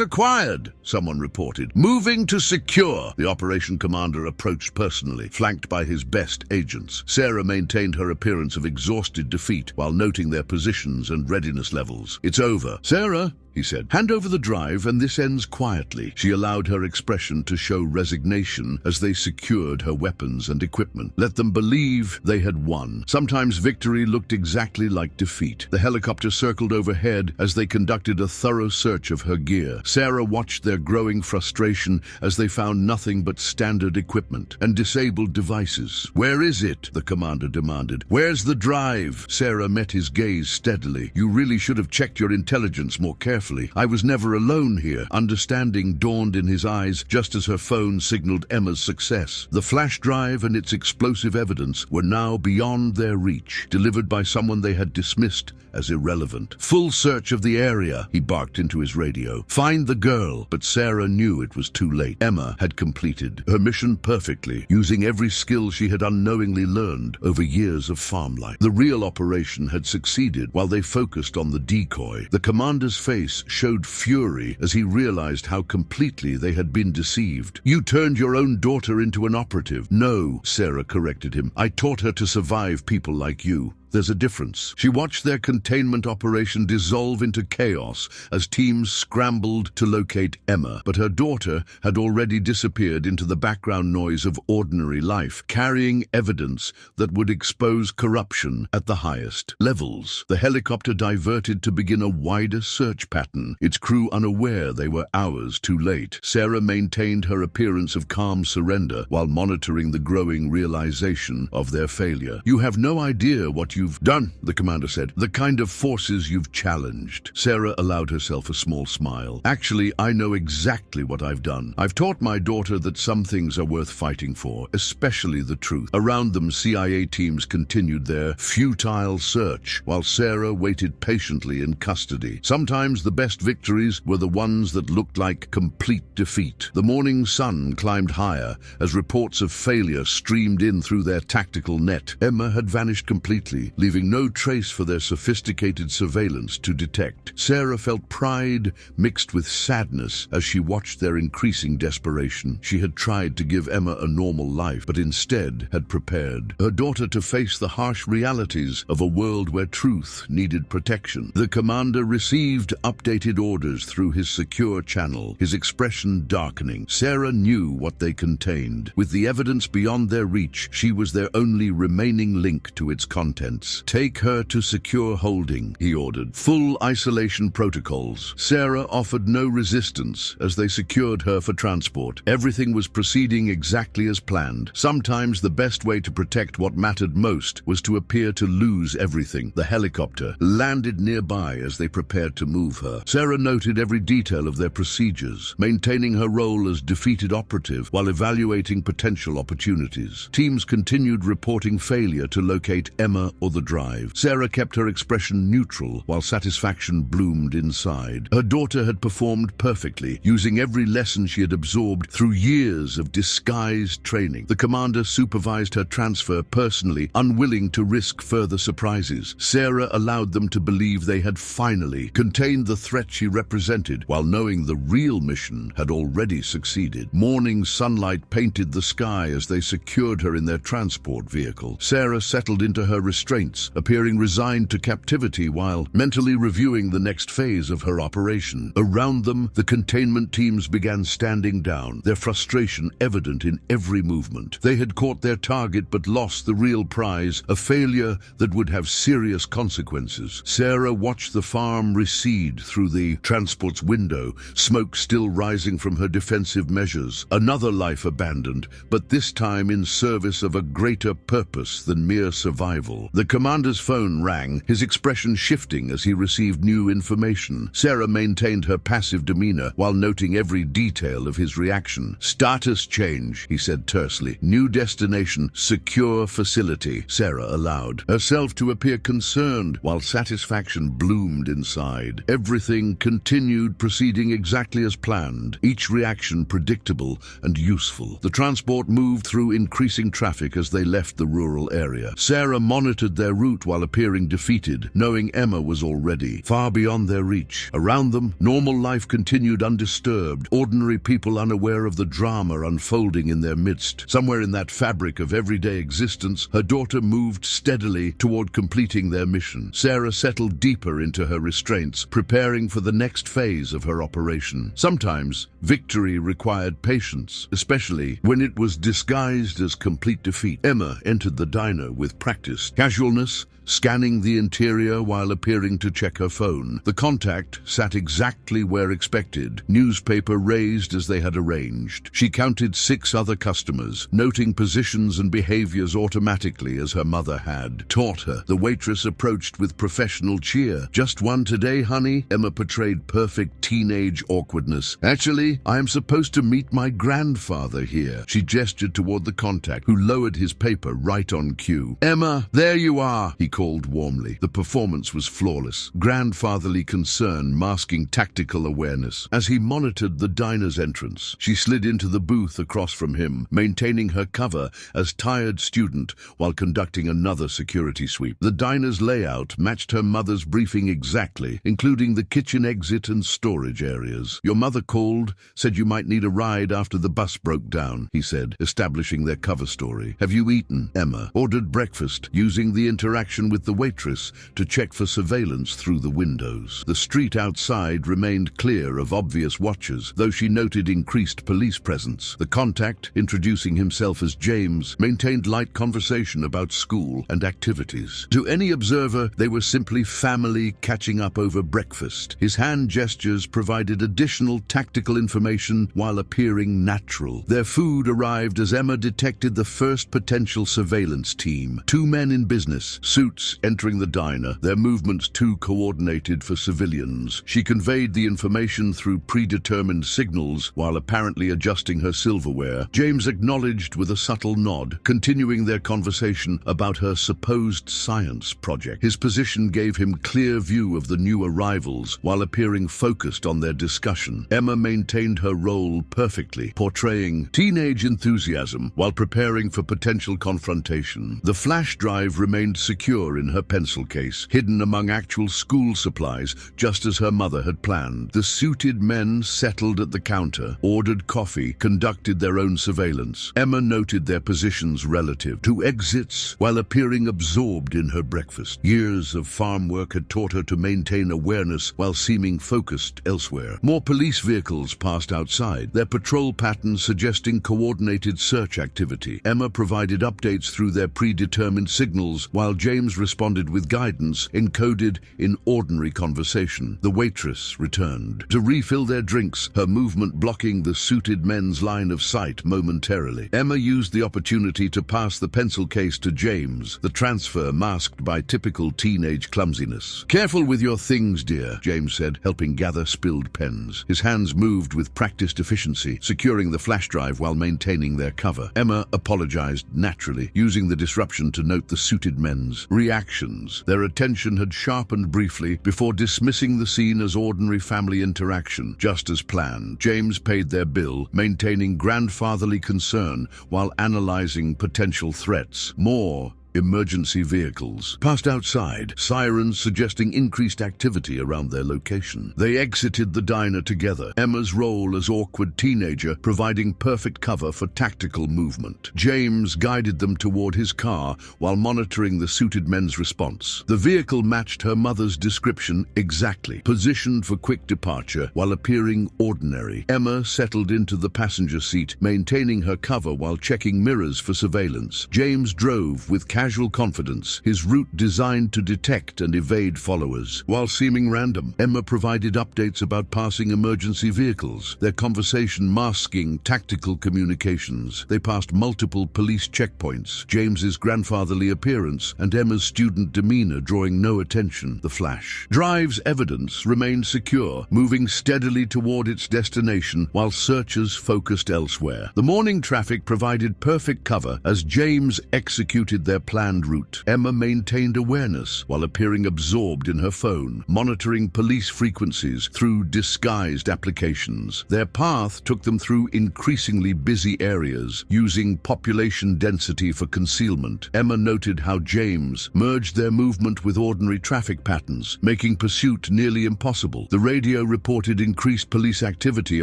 acquired, someone reported. Moving to secure. The operation commander approached personally, flanked by his best agents. Sarah maintained her appearance of exhausted defeat while noting their positions and readiness levels. It's over. Sarah, he said, hand over the drive and this ends quietly. She allowed her expression to show resignation as they secured her weapons and equipment. Let them believe they had won. Sometimes victory looked exactly like defeat. The helicopter circled overhead as they conducted a thorough search of her gear. Sarah watched their growing frustration as they found nothing but standard equipment and disabled devices. Where is it? The commander demanded. Where's the drive? Sarah met his gaze steadily. You really should have checked your intelligence more carefully. carefully. I was never alone here. Understanding dawned in his eyes just as her phone signaled Emma's success. The flash drive and its explosive evidence were now beyond their reach, delivered by someone they had dismissed as irrelevant. Full search of the area, he barked into his radio. Find the girl. But Sarah knew it was too late. Emma had completed her mission perfectly, using every skill she had unknowingly learned over years of farm life. The real operation had succeeded while they focused on the decoy. The commander's face showed fury as he realized how completely they had been deceived. You turned your own daughter into an operative. No, Sarah corrected him. I taught her to survive people like you. There's a difference. She watched their containment operation dissolve into chaos as teams scrambled to locate Emma, but her daughter had already disappeared into the background noise of ordinary life, carrying evidence that would expose corruption at the highest levels. The helicopter diverted to begin a wider search pattern, its crew unaware they were hours too late. Sarah maintained her appearance of calm surrender while monitoring the growing realization of their failure. You have no idea what you've done, the commander said. The kind of forces you've challenged. Sarah allowed herself a small smile. Actually, I know exactly what I've done. I've taught my daughter that some things are worth fighting for, especially the truth. Around them, CIA teams continued their futile search, while Sarah waited patiently in custody. Sometimes the best victories were the ones that looked like complete defeat. The morning sun climbed higher as reports of failure streamed in through their tactical net. Emma had vanished completely, leaving no trace for their sophisticated surveillance to detect. Sarah felt pride mixed with sadness as she watched their increasing desperation. She had tried to give Emma a normal life, but instead had prepared her daughter to face the harsh realities of a world where truth needed protection. The commander received updated orders through his secure channel, his expression darkening. Sarah knew what they contained. With the evidence beyond their reach, she was their only remaining link to its contents. Take her to secure holding, he ordered. Full isolation protocols. Sarah offered no resistance as they secured her for transport. Everything was proceeding exactly as planned. Sometimes the best way to protect what mattered most was to appear to lose everything. The helicopter landed nearby as they prepared to move her. Sarah noted every detail of their procedures, maintaining her role as defeated operative while evaluating potential opportunities. Teams continued reporting failure to locate Emma or the drive. Sarah kept her expression neutral while satisfaction bloomed inside. Her daughter had performed perfectly, using every lesson she had absorbed through years of disguised training. The commander supervised her transfer personally, unwilling to risk further surprises. Sarah allowed them to believe they had finally contained the threat she represented, while knowing the real mission had already succeeded. Morning sunlight painted the sky as they secured her in their transport vehicle. Sarah settled into her restraints, appearing resigned to captivity while mentally reviewing the next phase of her operation. Around them, the containment teams began standing down, their frustration evident in every movement. They had caught their target but lost the real prize, a failure that would have serious consequences. Sarah watched the farm recede through the transport's window, smoke still rising from her defensive measures. Another life abandoned, but this time in service of a greater purpose than mere survival. The commander's phone rang, his expression shifting as he received new information. Sarah maintained her passive demeanor while noting every detail of his reaction. Status change, he said tersely. New destination, secure facility. Sarah allowed herself to appear concerned while satisfaction bloomed inside. Everything continued proceeding exactly as planned, each reaction predictable and useful. The transport moved through increasing traffic as they left the rural area. Sarah monitored their route while appearing defeated, knowing Emma was already far beyond their reach. Around them, normal life continued undisturbed, ordinary people unaware of the drama unfolding in their midst. Somewhere in that fabric of everyday existence, her daughter moved steadily toward completing their mission. Sarah settled deeper into her restraints, preparing for the next phase of her operation. Sometimes, victory required patience, especially when it was disguised as complete defeat. Emma entered the diner with practiced casualness, scanning the interior while appearing to check her phone. The contact sat exactly where expected, newspaper raised as they had arranged. She counted 6 other customers, noting positions and behaviors automatically as her mother had taught her. The waitress approached with professional cheer. "Just one today, honey?" Emma portrayed perfect teenage awkwardness. "Actually, I am supposed to meet my grandfather here." She gestured toward the contact, who lowered his paper right on cue. "Emma, there you are," he called warmly. The performance was flawless, grandfatherly concern masking tactical awareness. As he monitored the diner's entrance, she slid into the booth across from him, maintaining her cover as tired student while conducting another security sweep. The diner's layout matched her mother's briefing exactly, including the kitchen exit and storage areas. "Your mother called, said you might need a ride after the bus broke down," he said, establishing their cover story. "Have you eaten?" Emma ordered breakfast, using the interaction with the waitress to check for surveillance through the windows. The street outside remained clear of obvious watchers, though she noted increased police presence. The contact, introducing himself as James, maintained light conversation about school and activities. To any observer, they were simply family catching up over breakfast. His hand gestures provided additional tactical information while appearing natural. Their food arrived as Emma detected the first potential surveillance team. 2 men in business suits entering the diner, their movements too coordinated for civilians. She conveyed the information through predetermined signals while apparently adjusting her silverware. James acknowledged with a subtle nod, continuing their conversation about her supposed science project. His position gave him clear view of the new arrivals while appearing focused on their discussion. Emma maintained her role perfectly, portraying teenage enthusiasm while preparing for potential confrontation. The flash drive remained secure in her pencil case, hidden among actual school supplies, just as her mother had planned. The suited men settled at the counter, ordered coffee, conducted their own surveillance. Emma noted their positions relative to exits while appearing absorbed in her breakfast. Years of farm work had taught her to maintain awareness while seeming focused elsewhere. More police vehicles passed outside, their patrol patterns suggesting coordinated search activity. Emma provided updates through their predetermined signals, while James responded with guidance encoded in ordinary conversation. The waitress returned to refill their drinks, her movement blocking the suited men's line of sight momentarily. Emma used the opportunity to pass the pencil case to James, the transfer masked by typical teenage clumsiness. "Careful with your things, dear," James said, helping gather spilled pens. His hands moved with practiced efficiency, securing the flash drive while maintaining their cover. Emma apologized naturally, using the disruption to note the suited men's reactions. Their attention had sharpened briefly before dismissing the scene as ordinary family interaction. Just as planned, James paid their bill, maintaining grandfatherly concern while analyzing potential threats. More emergency vehicles passed outside, sirens suggesting increased activity around their location. They exited the diner together, Emma's role as awkward teenager providing perfect cover for tactical movement. James guided them toward his car while monitoring the suited men's response. The vehicle matched her mother's description exactly, positioned for quick departure while appearing ordinary. Emma settled into the passenger seat, maintaining her cover while checking mirrors for surveillance. James drove with casual confidence, his route designed to detect and evade followers. While seeming random, Emma provided updates about passing emergency vehicles, their conversation masking tactical communications. They passed multiple police checkpoints, James's grandfatherly appearance and Emma's student demeanor drawing no attention. The flash drive's evidence remained secure, moving steadily toward its destination while searchers focused elsewhere. The morning traffic provided perfect cover as James executed their planned route. Emma maintained awareness while appearing absorbed in her phone, monitoring police frequencies through disguised applications. Their path took them through increasingly busy areas, using population density for concealment. Emma noted how James merged their movement with ordinary traffic patterns, making pursuit nearly impossible. The radio reported increased police activity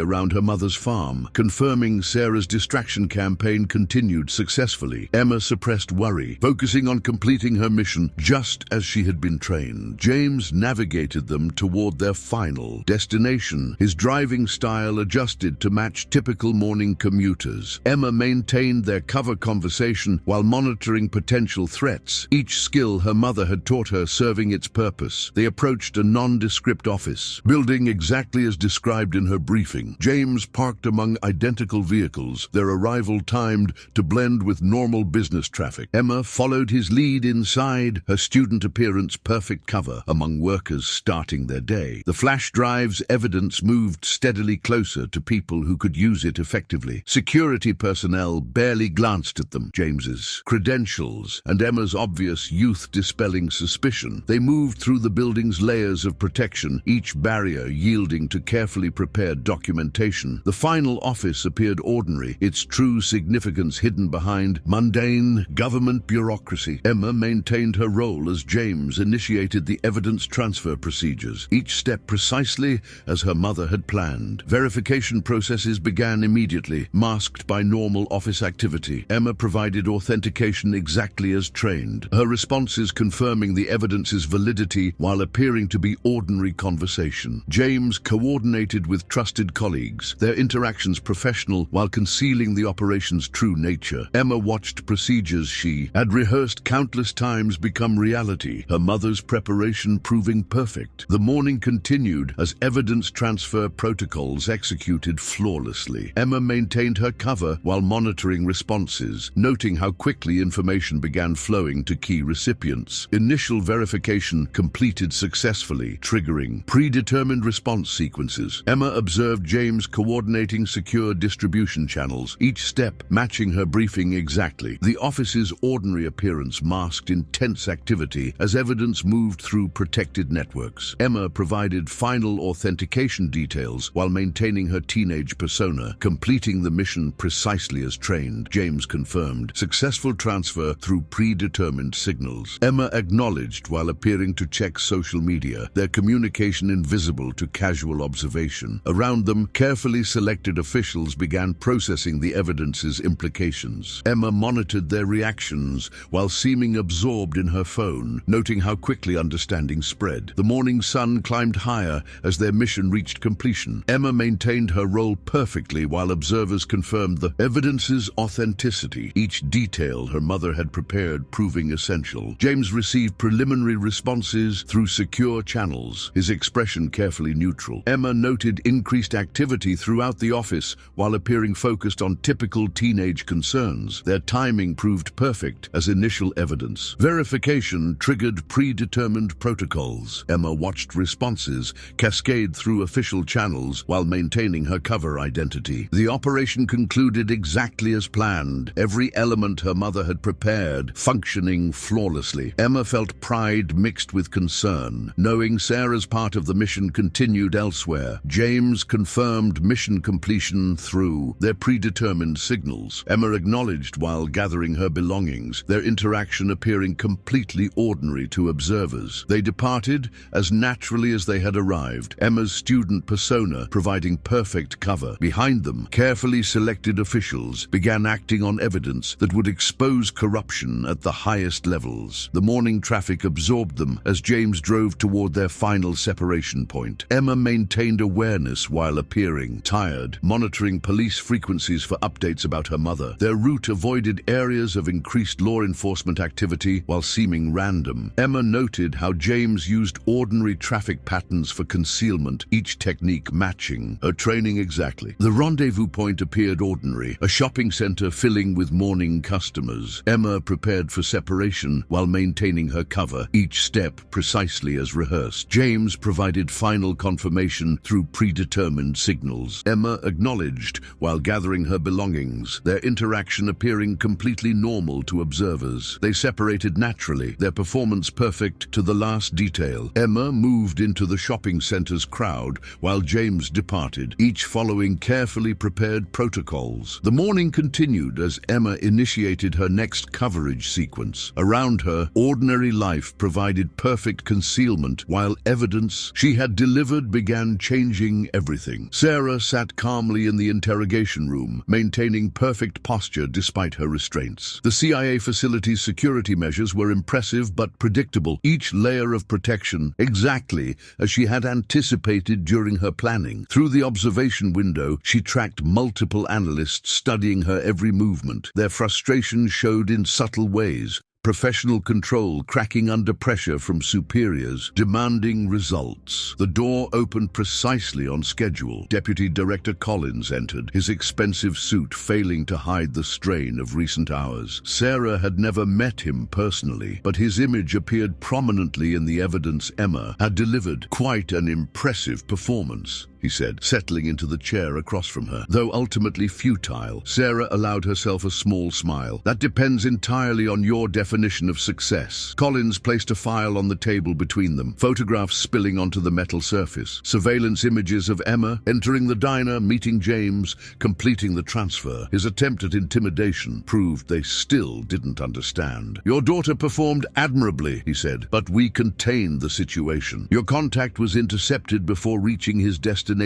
around her mother's farm, confirming Sarah's distraction campaign continued successfully. Emma suppressed worry, focusing on completing her mission just as she had been trained. James navigated them toward their final destination, his driving style adjusted to match typical morning commuters. Emma maintained their cover conversation while monitoring potential threats, each skill her mother had taught her serving its purpose. They approached a nondescript office building exactly as described in her briefing. James parked among identical vehicles, their arrival timed to blend with normal business traffic. Emma followed his lead inside, her student appearance perfect cover among workers starting their day. The flash drive's evidence moved steadily closer to people who could use it effectively. Security personnel barely glanced at them. James's credentials and Emma's obvious youth dispelling suspicion. They moved through the building's layers of protection, each barrier yielding to carefully prepared documentation. The final office appeared ordinary, its true significance hidden behind mundane government bureaucracy. Emma maintained her role as James initiated the evidence transfer procedures, each step precisely as her mother had planned. Verification processes began immediately, masked by normal office activity. Emma provided authentication exactly as trained, her responses confirming the evidence's validity while appearing to be ordinary conversation. James coordinated with trusted colleagues, their interactions professional while concealing the operation's true nature. Emma watched procedures she had rehearsed countless times become reality, her mother's preparation proving perfect. The morning continued as evidence transfer protocols executed flawlessly. Emma maintained her cover while monitoring responses, noting how quickly information began flowing to key recipients. Initial verification completed successfully, triggering predetermined response sequences. Emma observed James coordinating secure distribution channels, each step matching her briefing exactly. The office's ordinary appearance masked intense activity as evidence moved through protected networks. Emma provided final authentication details while maintaining her teenage persona, completing the mission precisely as trained. James confirmed successful transfer through predetermined signals. Emma acknowledged while appearing to check social media, their communication invisible to casual observation. Around them, carefully selected officials began processing the evidence's implications. Emma monitored their reactions while seeming absorbed in her phone, noting how quickly understanding spread. The morning sun climbed higher as their mission reached completion. Emma maintained her role perfectly while observers confirmed the evidence's authenticity, each detail her mother had prepared proving essential. James received preliminary responses through secure channels, his expression carefully neutral. Emma noted increased activity throughout the office while appearing focused on typical teenage concerns. Their timing proved perfect as initial evidence. Verification triggered predetermined protocols. Emma watched responses cascade through official channels while maintaining her cover identity. The operation concluded exactly as planned, every element her mother had prepared functioning flawlessly. Emma felt pride mixed with concern, knowing Sarah's part of the mission continued elsewhere. James confirmed mission completion through their predetermined signals. Emma acknowledged while gathering her belongings, their interaction appearing completely ordinary to observers. They departed as naturally as they had arrived, Emma's student persona providing perfect cover. Behind them, carefully selected officials began acting on evidence that would expose corruption at the highest levels. The morning traffic absorbed them as James drove toward their final separation point. Emma maintained awareness while appearing tired, monitoring police frequencies for updates about her mother. Their route avoided areas of increased law enforcement activity while seeming random. Emma noted how James used ordinary traffic patterns for concealment, each technique matching her training exactly. The rendezvous point appeared ordinary, a shopping center filling with morning customers. Emma prepared for separation while maintaining her cover, each step precisely as rehearsed. James provided final confirmation through predetermined signals. Emma acknowledged while gathering her belongings, their interaction appearing completely normal to observers. They separated naturally, their performance perfect to the last detail. Emma moved into the shopping center's crowd while James departed, each following carefully prepared protocols. The morning continued as Emma initiated her next coverage sequence. Around her, ordinary life provided perfect concealment while evidence she had delivered began changing everything. Sarah sat calmly in the interrogation room, maintaining perfect posture despite her restraints. The CIA facility facility's security measures were impressive but predictable, each layer of protection exactly as she had anticipated during her planning. Through the observation window, she tracked multiple analysts studying her every movement. Their frustration showed in subtle ways. Professional control cracking under pressure from superiors, demanding results. The door opened precisely on schedule. Deputy Director Collins entered, his expensive suit failing to hide the strain of recent hours. Sarah had never met him personally, but his image appeared prominently in the evidence. Emma had delivered quite an impressive performance, he said, settling into the chair across from her. Though ultimately futile, Sarah allowed herself a small smile. That depends entirely on your definition of success. Collins placed a file on the table between them, photographs spilling onto the metal surface. Surveillance images of Emma entering the diner, meeting James, completing the transfer. His attempt at intimidation proved they still didn't understand. Your daughter performed admirably, he said, but we contained the situation. Your contact was intercepted before reaching his destination.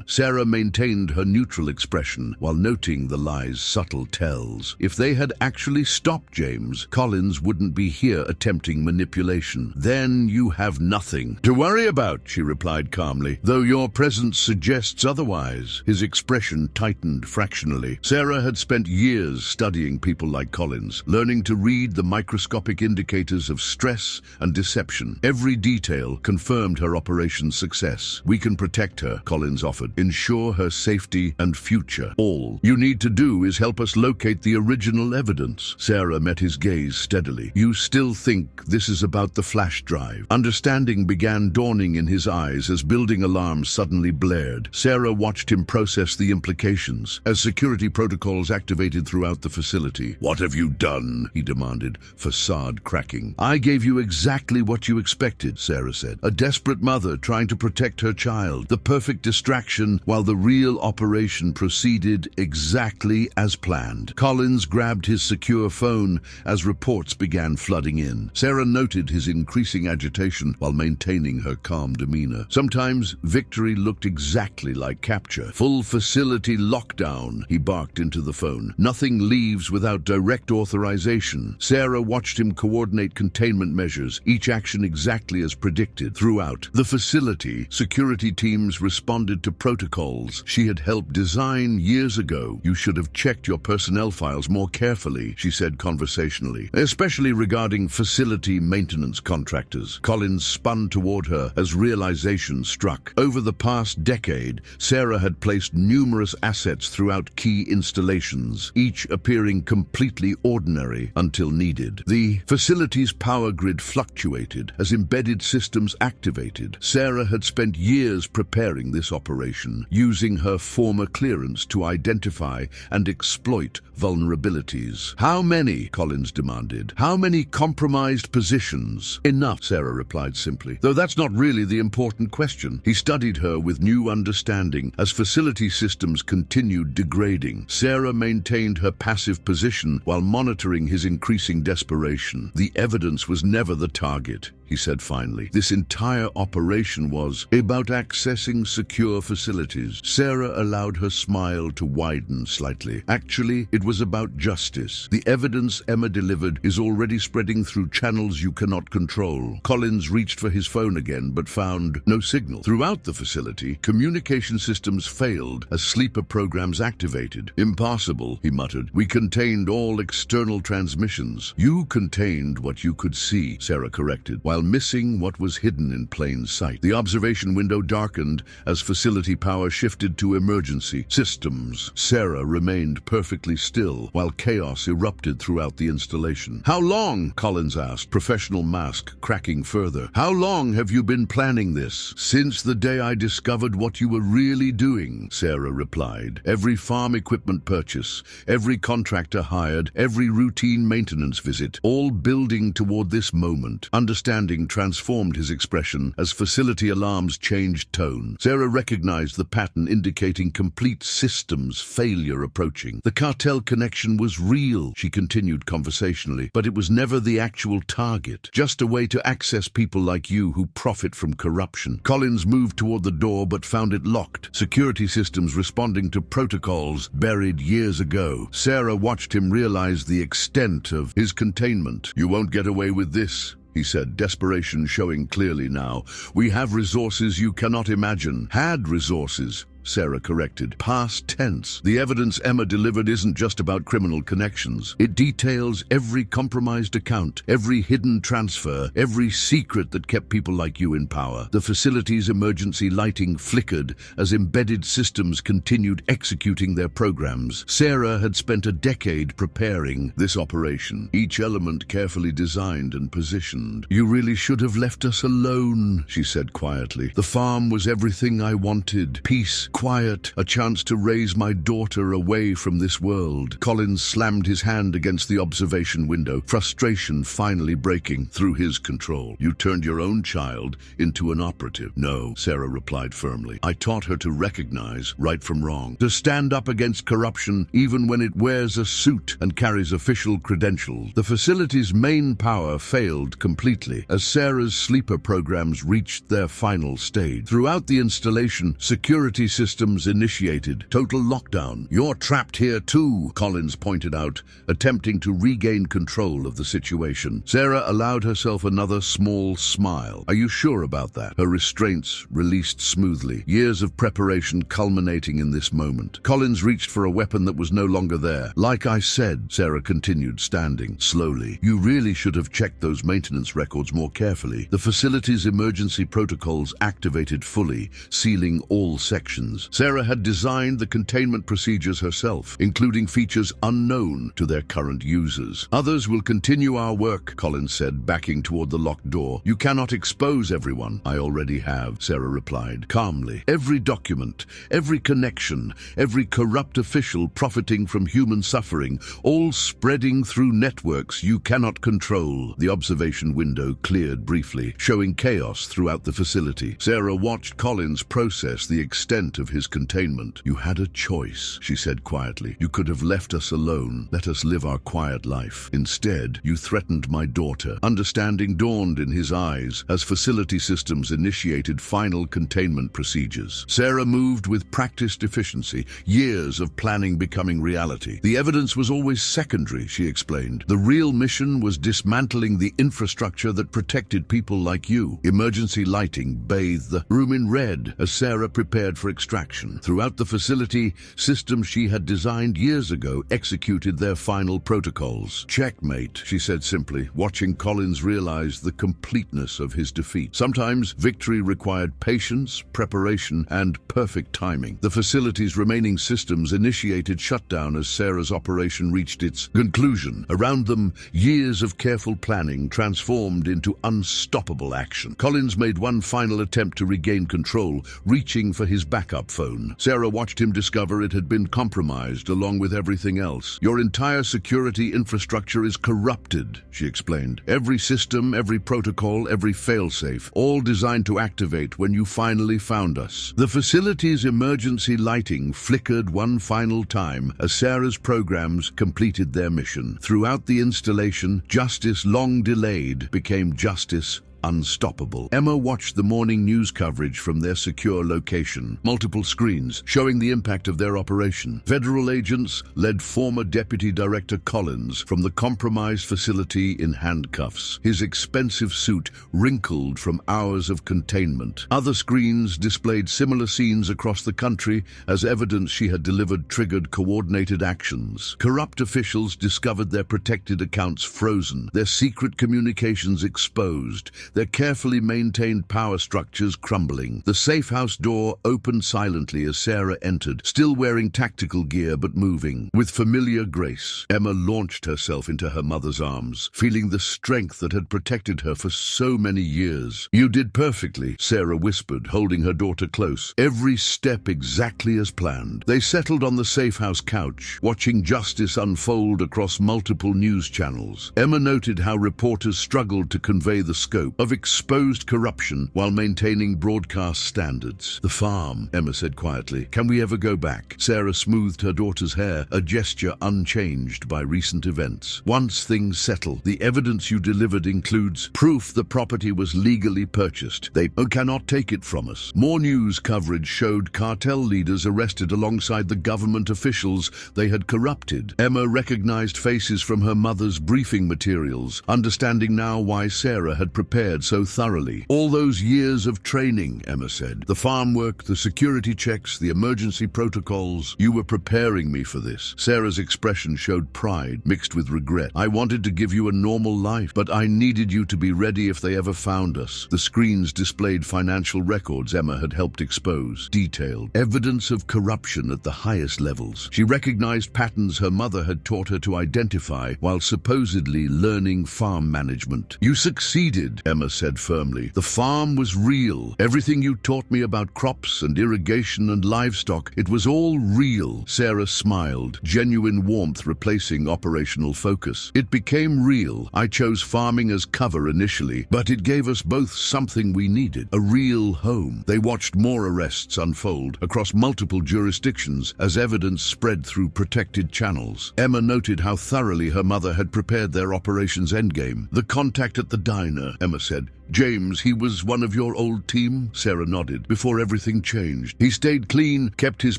Sarah maintained her neutral expression while noting the lie's subtle tells. If they had actually stopped James, Collins wouldn't be here attempting manipulation. Then you have nothing to worry about, she replied calmly, though your presence suggests otherwise. His expression tightened fractionally. Sarah had spent years studying people like Collins, learning to read the microscopic indicators of stress and deception. Every detail confirmed her operation's success. We can protect her, Collins offered. Ensure her safety and future. All you need to do is help us locate the original evidence. Sarah met his gaze steadily. You still think this is about the flash drive? Understanding began dawning in his eyes as building alarms suddenly blared. Sarah watched him process the implications as security protocols activated throughout the facility. What have you done? He demanded, facade cracking. I gave you exactly what you expected, Sarah said. A desperate mother trying to protect her child. The perfect distraction while the real operation proceeded exactly as planned. Collins grabbed his secure phone as reports began flooding in. Sarah noted his increasing agitation while maintaining her calm demeanor. Sometimes victory looked exactly like capture. Full facility lockdown, he barked into the phone. Nothing leaves without direct authorization. Sarah watched him coordinate containment measures, each action exactly as predicted. Throughout the facility, security teams responded to protocols she had helped design years ago. You should have checked your personnel files more carefully, she said conversationally, especially regarding facility maintenance contractors. Collins spun toward her as realization struck. Over the past decade, Sarah had placed numerous assets throughout key installations, each appearing completely ordinary until needed. The facility's power grid fluctuated as embedded systems activated. Sarah had spent years preparing this operation, using her former clearance to identify and exploit vulnerabilities. How many? Collins demanded. How many compromised positions? Enough, Sarah replied simply, though that's not really the important question. He studied her with new understanding as facility systems continued degrading. Sarah maintained her passive position while monitoring his increasing desperation. The evidence was never the target, he said finally. This entire operation was about accessing secure facilities. Sarah allowed her smile to widen slightly. Actually, it was about justice. The evidence Emma delivered is already spreading through channels you cannot control. Collins reached for his phone again, but found no signal. Throughout the facility, communication systems failed as sleeper programs activated. Impossible, he muttered. We contained all external transmissions. You contained what you could see, Sarah corrected, while missing what was hidden in plain sight. The observation window darkened as facility power shifted to emergency systems. Sarah remained perfectly still while chaos erupted throughout the installation. How long? Collins asked, professional mask cracking further. How long have you been planning this? Since the day I discovered what you were really doing, Sarah replied. Every farm equipment purchase, every contractor hired, every routine maintenance visit, all building toward this moment. Understanding transformed his expression as facility alarms changed tone. Sarah recognized the pattern, indicating complete systems failure approaching. The cartel connection was real, she continued conversationally, but it was never the actual target, just a way to access people like you who profit from corruption. Collins moved toward the door but found it locked, security systems responding to protocols buried years ago. Sarah watched him realize the extent of his containment. "You won't get away with this," he said, desperation showing clearly now. "We have resources you cannot imagine." "Had resources," Sarah corrected. Past tense. The evidence Emma delivered isn't just about criminal connections. It details every compromised account, every hidden transfer, every secret that kept people like you in power. The facility's emergency lighting flickered as embedded systems continued executing their programs. Sarah had spent a decade preparing this operation, each element carefully designed and positioned. "You really should have left us alone," she said quietly. "The farm was everything I wanted. Peace, quiet, a chance to raise my daughter away from this world." Collins slammed his hand against the observation window, frustration finally breaking through his control. "You turned your own child into an operative." "No," Sarah replied firmly. "I taught her to recognize right from wrong, to stand up against corruption even when it wears a suit and carries official credentials." The facility's main power failed completely as Sarah's sleeper programs reached their final stage. Throughout the installation, security systems initiated total lockdown. "You're trapped here too," Collins pointed out, attempting to regain control of the situation. Sarah allowed herself another small smile. "Are you sure about that?" Her restraints released smoothly, years of preparation culminating in this moment. Collins reached for a weapon that was no longer there. "Like I said," Sarah continued, standing slowly, "you really should have checked those maintenance records more carefully. The facility's emergency protocols activated fully, sealing all sections. Sarah had designed the containment procedures herself, including features unknown to their current users. "Others will continue our work," Collins said, backing toward the locked door. "You cannot expose everyone." "I already have," Sarah replied calmly. "Every document, every connection, every corrupt official profiting from human suffering, all spreading through networks you cannot control." The observation window cleared briefly, showing chaos throughout the facility. Sarah watched Collins process the extent of his containment. "You had a choice," she said quietly. "You could have left us alone, let us live our quiet life. Instead, you threatened my daughter." Understanding dawned in his eyes as facility systems initiated final containment procedures. Sarah moved with practiced efficiency, years of planning becoming reality. "The evidence was always secondary," she explained. "The real mission was dismantling the infrastructure that protected people like you." Emergency lighting bathed the room in red as Sarah prepared for extraction. Throughout the facility, systems she had designed years ago executed their final protocols. "Checkmate," she said simply, watching Collins realize the completeness of his defeat. Sometimes victory required patience, preparation, and perfect timing. The facility's remaining systems initiated shutdown as Sarah's operation reached its conclusion. Around them, years of careful planning transformed into unstoppable action. Collins made one final attempt to regain control, reaching for his backup phone. Sarah watched him discover it had been compromised along with everything else. "Your entire security infrastructure is corrupted," she explained. "Every system, every protocol, every failsafe, all designed to activate when you finally found us." The facility's emergency lighting flickered one final time as Sarah's programs completed their mission. Throughout the installation, justice long delayed became justice unstoppable. Emma watched the morning news coverage from their secure location, multiple screens showing the impact of their operation. Federal agents led former Deputy Director Collins from the compromised facility in handcuffs, his expensive suit wrinkled from hours of containment. Other screens displayed similar scenes across the country as evidence she had delivered triggered coordinated actions. Corrupt officials discovered their protected accounts frozen, their secret communications exposed, their carefully maintained power structures crumbling. The safe house door opened silently as Sarah entered, still wearing tactical gear but moving. With familiar grace, Emma launched herself into her mother's arms, feeling the strength that had protected her for so many years. "You did perfectly," Sarah whispered, holding her daughter close. "Every step exactly as planned." They settled on the safe house couch, watching justice unfold across multiple news channels. Emma noted how reporters struggled to convey the scope, of exposed corruption while maintaining broadcast standards. The farm, Emma said quietly. Can we ever go back? Sarah smoothed her daughter's hair, a gesture unchanged by recent events. Once things settle, the evidence you delivered includes proof the property was legally purchased. They cannot take it from us. More news coverage showed cartel leaders arrested alongside the government officials they had corrupted. Emma recognized faces from her mother's briefing materials, understanding now why Sarah had prepared so thoroughly. All those years of training, Emma said. The farm work, the security checks, the emergency protocols. You were preparing me for this. Sarah's expression showed pride mixed with regret. I wanted to give you a normal life, but I needed you to be ready if they ever found us. The screens displayed financial records Emma had helped expose, detailed evidence of corruption at the highest levels. She recognized patterns her mother had taught her to identify while supposedly learning farm management. You succeeded, Emma said firmly. The farm was real. Everything you taught me about crops and irrigation and livestock, it was all real. Sarah smiled, genuine warmth replacing operational focus. It became real. I chose farming as cover initially, but it gave us both something we needed, a real home. They watched more arrests unfold across multiple jurisdictions as evidence spread through protected channels. Emma noted how thoroughly her mother had prepared their operation's endgame. The contact at the diner, Emma said. James, he was one of your old team? Sarah nodded. Before everything changed. He stayed clean, kept his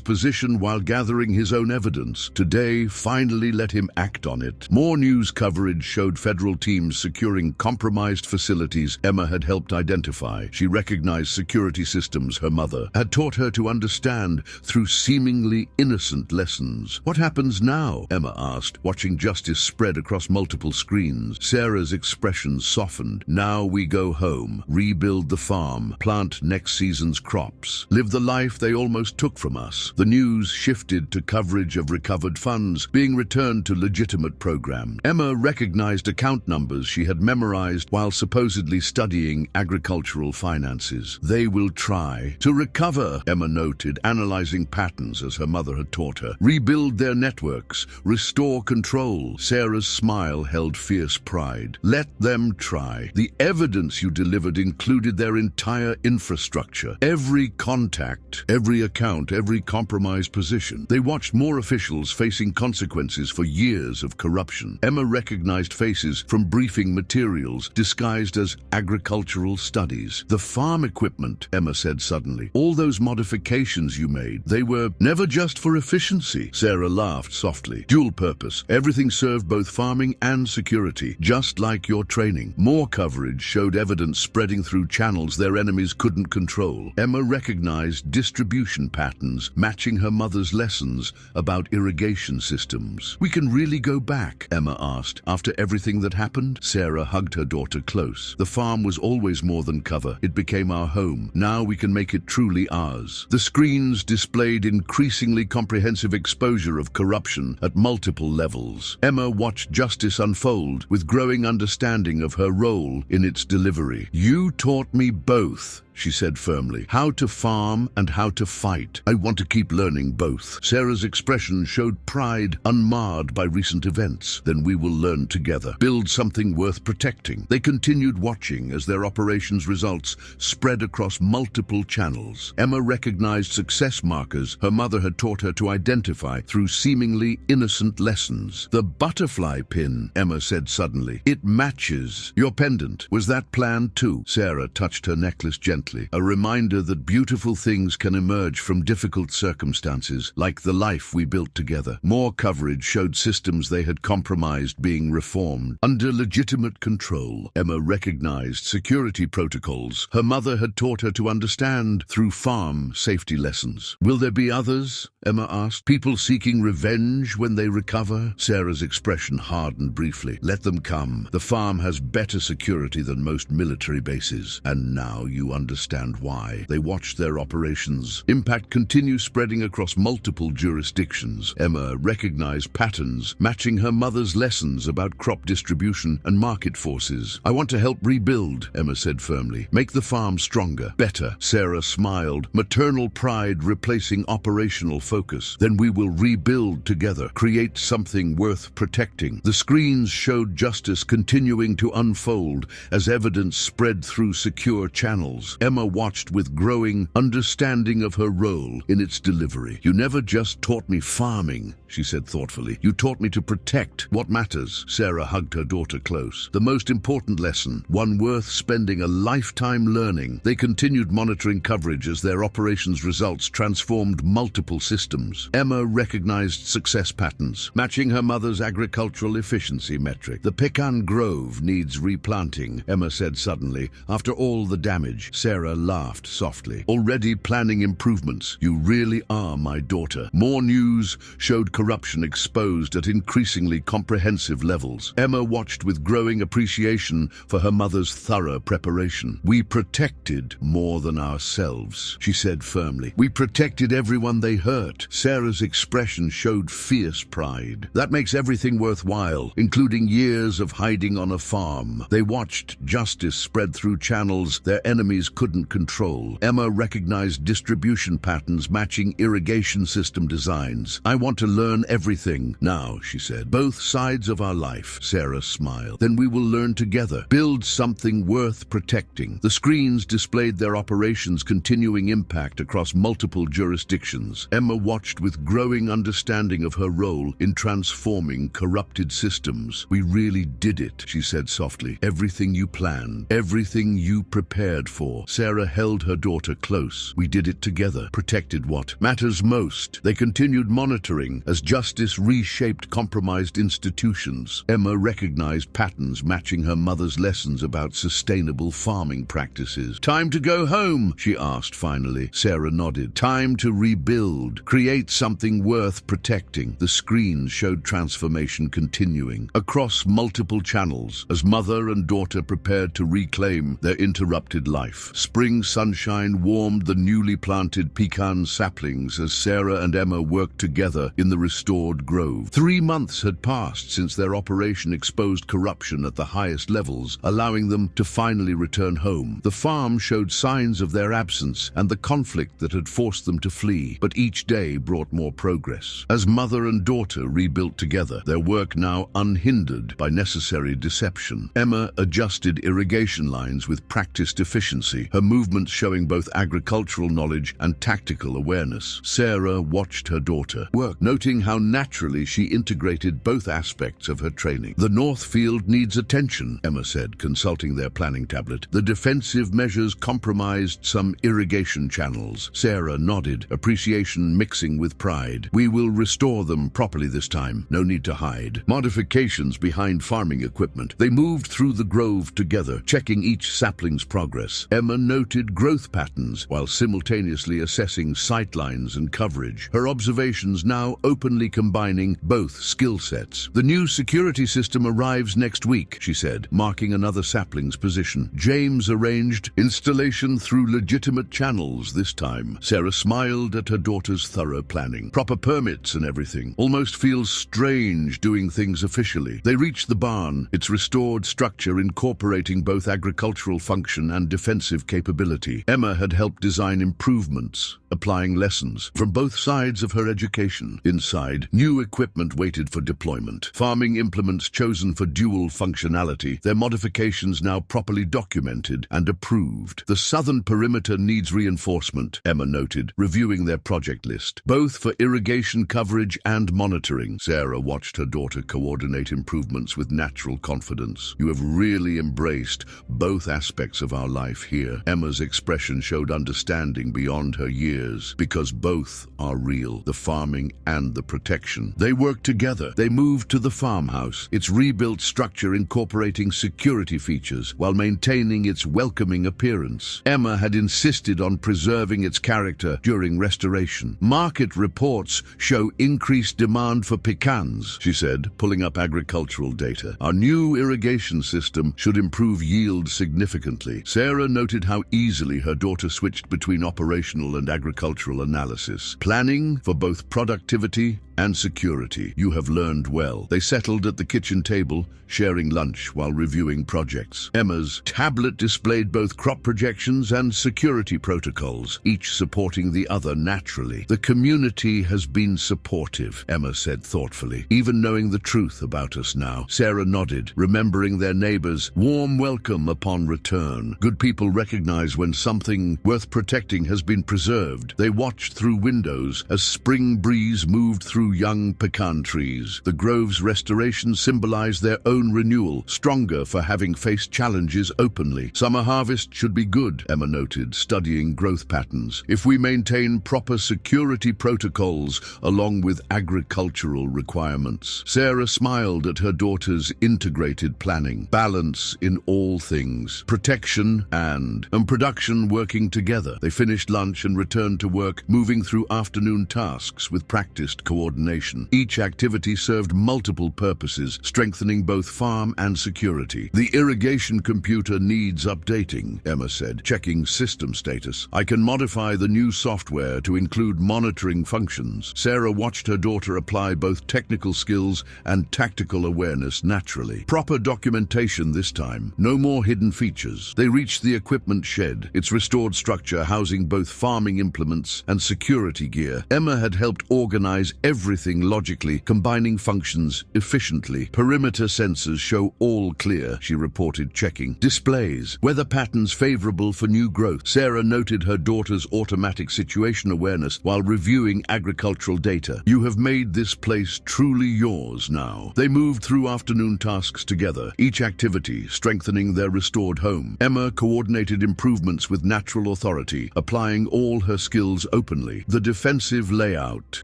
position while gathering his own evidence. Today, finally let him act on it. More news coverage showed federal teams securing compromised facilities Emma had helped identify. She recognized security systems her mother had taught her to understand through seemingly innocent lessons. What happens now? Emma asked, watching justice spread across multiple screens. Sarah's expression softened. Now we go home, rebuild the farm, plant next season's crops, live the life they almost took from us. The news shifted to coverage of recovered funds being returned to legitimate programs. Emma recognized account numbers she had memorized while supposedly studying agricultural finances. They will try to recover, Emma noted, analyzing patterns as her mother had taught her. Rebuild their networks, restore control. Sarah's smile held fierce pride. Let them try. The evidence you delivered included their entire infrastructure, every contact, every account, every compromised position. They watched more officials facing consequences for years of corruption. Emma recognized faces from briefing materials disguised as agricultural studies. The farm equipment, Emma said suddenly. All those modifications you made, they were never just for efficiency. Sarah laughed softly. Dual purpose. Everything served both farming and security, just like your training. More coverage showed evidence spreading through channels their enemies couldn't control. Emma recognized distribution patterns matching her mother's lessons about irrigation systems. We can really go back? Emma asked. After everything that happened? Sarah hugged her daughter close. The farm was always more than cover. It became our home. Now we can make it truly ours. The screens displayed increasingly comprehensive exposure of corruption at multiple levels. Emma watched justice unfold with growing understanding of her role in its delivery. You taught me both, she said firmly. How to farm and how to fight. I want to keep learning both. Sarah's expression showed pride unmarred by recent events. Then we will learn together. Build something worth protecting. They continued watching as their operations results spread across multiple channels. Emma recognized success markers her mother had taught her to identify through seemingly innocent lessons. The butterfly pin, Emma said suddenly. It matches your pendant. Was that planned too? Sarah touched her necklace gently. A reminder that beautiful things can emerge from difficult circumstances, like the life we built together. More coverage showed systems they had compromised being reformed. Under legitimate control, Emma recognized security protocols her mother had taught her to understand through farm safety lessons. Will there be others? Emma asked. People seeking revenge when they recover? Sarah's expression hardened briefly. Let them come. The farm has better security than most military bases. And now you understand understand why. They watched their operations' impact continue spreading across multiple jurisdictions. Emma recognized patterns, matching her mother's lessons about crop distribution and market forces. "I want to help rebuild," Emma said firmly. "Make the farm stronger, better." Sarah smiled, maternal pride replacing operational focus. "Then we will rebuild together, create something worth protecting." The screens showed justice continuing to unfold as evidence spread through secure channels. Emma watched with growing understanding of her role in its delivery. "You never just taught me farming," she said thoughtfully. "You taught me to protect what matters." Sarah hugged her daughter close. "The most important lesson, one worth spending a lifetime learning." They continued monitoring coverage as their operations results transformed multiple systems. Emma recognized success patterns, matching her mother's agricultural efficiency metric. "The pecan grove needs replanting," Emma said suddenly. "After all the damage." Sarah laughed softly. "Already planning improvements. You really are my daughter." More news showed corruption exposed at increasingly comprehensive levels. Emma watched with growing appreciation for her mother's thorough preparation. "We protected more than ourselves," she said firmly. "We protected everyone they hurt." Sarah's expression showed fierce pride. "That makes everything worthwhile, including years of hiding on a farm." They watched justice spread through channels their enemies couldn't control. Emma recognized distribution patterns matching irrigation system designs. "I want to learn everything now," she said. "Both sides of our life." Sarah smiled. "Then we will learn together. Build something worth protecting." The screens displayed their operations' continuing impact across multiple jurisdictions. Emma watched with growing understanding of her role in transforming corrupted systems. "We really did it," she said softly. "Everything you planned, everything you prepared for." Sarah held her daughter close. "We did it together, protected what matters most." They continued monitoring as justice reshaped compromised institutions. Emma recognized patterns matching her mother's lessons about sustainable farming practices. "Time to go home?" she asked finally. Sarah nodded. "Time to rebuild, create something worth protecting." The screens showed transformation continuing across multiple channels as mother and daughter prepared to reclaim their interrupted life. Spring sunshine warmed the newly planted pecan saplings as Sarah and Emma worked together in the restored grove. 3 months had passed since their operation exposed corruption at the highest levels, allowing them to finally return home. The farm showed signs of their absence and the conflict that had forced them to flee, but each day brought more progress. As mother and daughter rebuilt together, their work now unhindered by necessary deception. Emma adjusted irrigation lines with practiced efficiency, her movements showing both agricultural knowledge and tactical awareness. Sarah watched her daughter work, noting how naturally she integrated both aspects of her training. "The North Field needs attention," Emma said, consulting their planning tablet. "The defensive measures compromised some irrigation channels." Sarah nodded, appreciation mixing with pride. "We will restore them properly this time. No need to hide." Modifications behind farming equipment. They moved through the grove together, checking each sapling's progress. Emma noted growth patterns while simultaneously assessing sightlines and coverage, her observations now openly combining both skill sets. "The new security system arrives next week," she said, marking another sapling's position. James arranged installation through legitimate channels this time. Sarah smiled at her daughter's thorough planning. "Proper permits and everything. Almost feels strange doing things officially." They reached the barn, its restored structure incorporating both agricultural function and defensive capability. Emma had helped design improvements, applying lessons from both sides of her education. Inside, new equipment waited for deployment. Farming implements chosen for dual functionality, their modifications now properly documented and approved. "The southern perimeter needs reinforcement," Emma noted, reviewing their project list, both for irrigation coverage and monitoring. Sarah watched her daughter coordinate improvements with natural confidence. "You have really embraced both aspects of our life here." Emma's expression showed understanding beyond her years, because both are real, the farming and the protection. They worked together. They moved to the farmhouse, its rebuilt structure incorporating security features while maintaining its welcoming appearance. Emma had insisted on preserving its character during restoration. "Market reports show increased demand for pecans," she said, pulling up agricultural data. "Our new irrigation system should improve yield significantly." Sarah noted noted how easily her daughter switched between operational and agricultural analysis, planning for both productivity and security. You have learned well. They settled at the kitchen table, sharing lunch while reviewing projects. Emma's tablet displayed both crop projections and security protocols, each supporting the other naturally. The community has been supportive, Emma said thoughtfully, even knowing the truth about us now. Sarah nodded, remembering their neighbors' warm welcome upon return. Good people recognize when something worth protecting has been preserved. They watched through windows as spring breeze moved through young pecan trees. The grove's restoration symbolized their own renewal, stronger for having faced challenges openly. Summer harvest should be good, Emma noted, studying growth patterns, if we maintain proper security protocols along with agricultural requirements. Sarah smiled at her daughter's integrated planning, balance in all things, protection and production working together. They finished lunch and returned to work, moving through afternoon tasks with practiced coordination. Each activity served multiple purposes, strengthening both farm and security. The irrigation computer needs updating, Emma said, checking system status. I can modify the new software to include monitoring functions. Sarah watched her daughter apply both technical skills and tactical awareness naturally. Proper documentation this time, no more hidden features. They reached the equipment shed, its restored structure housing both farming implements and security gear. Emma had helped organize everything logically, combining functions efficiently. Perimeter sensors show all clear, she reported, checking. Displays, weather patterns favorable for new growth. Sarah noted her daughter's automatic situation awareness while reviewing agricultural data. You have made this place truly yours now. They moved through afternoon tasks together, each activity strengthening their restored home. Emma coordinated improvements with natural authority, applying all her skills openly. The defensive layout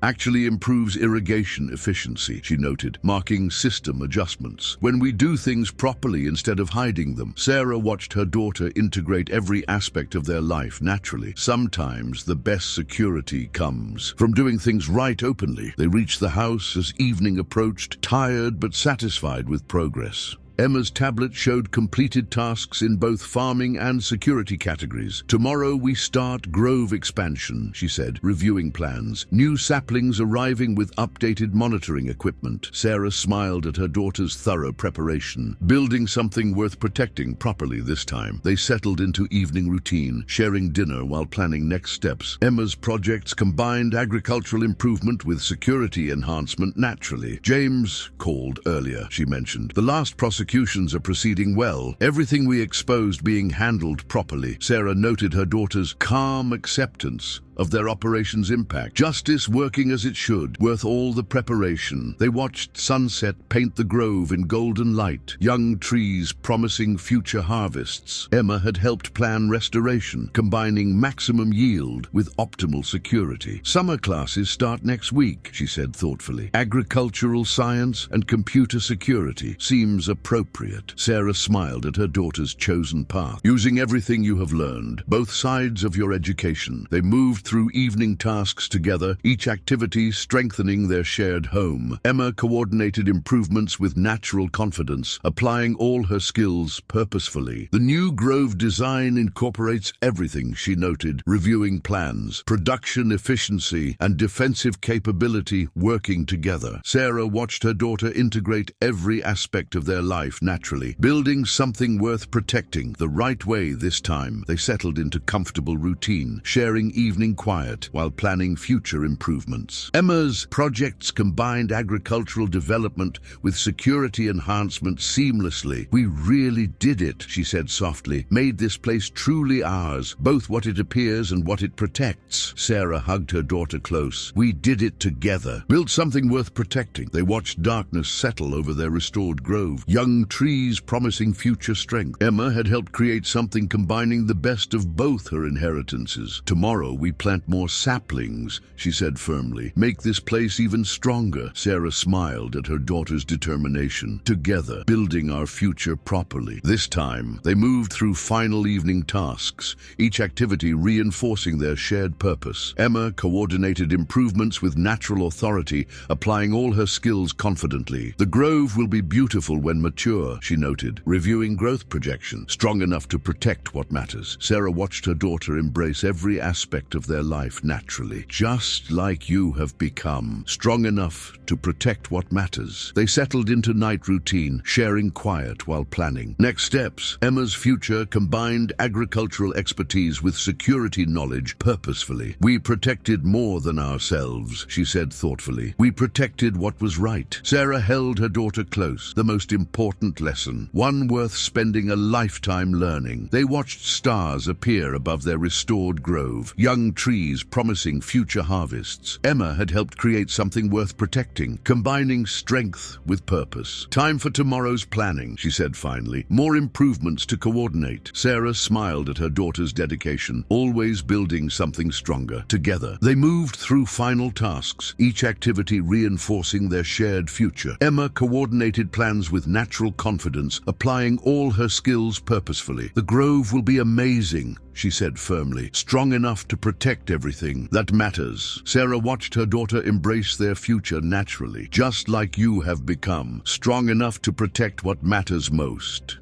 actually improves irrigation efficiency, she noted, marking system adjustments. When we do things properly instead of hiding them. Sarah watched her daughter integrate every aspect of their life naturally. Sometimes the best security comes from doing things right openly. They reached the house as evening approached, tired but satisfied with progress. Emma's tablet showed completed tasks in both farming and security categories. Tomorrow we start grove expansion, she said, reviewing plans. New saplings arriving with updated monitoring equipment. Sarah smiled at her daughter's thorough preparation, building something worth protecting properly this time. They settled into evening routine, sharing dinner while planning next steps. Emma's projects combined agricultural improvement with security enhancement naturally. James called earlier, she mentioned. The last prosecutions are proceeding well, everything we exposed being handled properly. Sarah noted her daughter's calm acceptance of their operation's impact. Justice working as it should, worth all the preparation. They watched sunset paint the grove in golden light, young trees promising future harvests. Emma had helped plan restoration, combining maximum yield with optimal security. Summer classes start next week, she said thoughtfully. Agricultural science and computer security seems appropriate. Sarah smiled at her daughter's chosen path. Using everything you have learned, both sides of your education, they moved through evening tasks together, each activity strengthening their shared home. Emma coordinated improvements with natural confidence, applying all her skills purposefully. The new grove design incorporates everything, she noted, reviewing plans, production efficiency, and defensive capability working together. Sarah watched her daughter integrate every aspect of their life naturally, building something worth protecting the right way this time. They settled into comfortable routine, sharing evening quiet while planning future improvements. Emma's projects combined agricultural development with security enhancement seamlessly. We really did it, she said softly. Made this place truly ours, both what it appears and what it protects. Sarah hugged her daughter close. We did it together. Built something worth protecting. They watched darkness settle over their restored grove, young trees promising future strength. Emma had helped create something combining the best of both her inheritances. Tomorrow we plant more saplings, she said firmly. Make this place even stronger. Sarah smiled at her daughter's determination. Together, building our future properly. This time, they moved through final evening tasks, each activity reinforcing their shared purpose. Emma coordinated improvements with natural authority, applying all her skills confidently. The grove will be beautiful when mature, she noted, reviewing growth projection, strong enough to protect what matters. Sarah watched her daughter embrace every aspect of their life naturally, just like you have become, strong enough to protect what matters. They settled into night routine, sharing quiet while planning. Next steps, Emma's future combined agricultural expertise with security knowledge purposefully. We protected more than ourselves, she said thoughtfully. We protected what was right. Sarah held her daughter close, the most important lesson, one worth spending a lifetime learning. They watched stars appear above their restored grove, young trees promising future harvests. Emma had helped create something worth protecting, combining strength with purpose. Time for tomorrow's planning, she said finally. More improvements to coordinate. Sarah smiled at her daughter's dedication, always building something stronger. Together, they moved through final tasks, each activity reinforcing their shared future. Emma coordinated plans with natural confidence, applying all her skills purposefully. The grove will be amazing, she said firmly, strong enough to protect everything that matters. Sarah watched her daughter embrace their future naturally, just like you have become, strong enough to protect what matters most.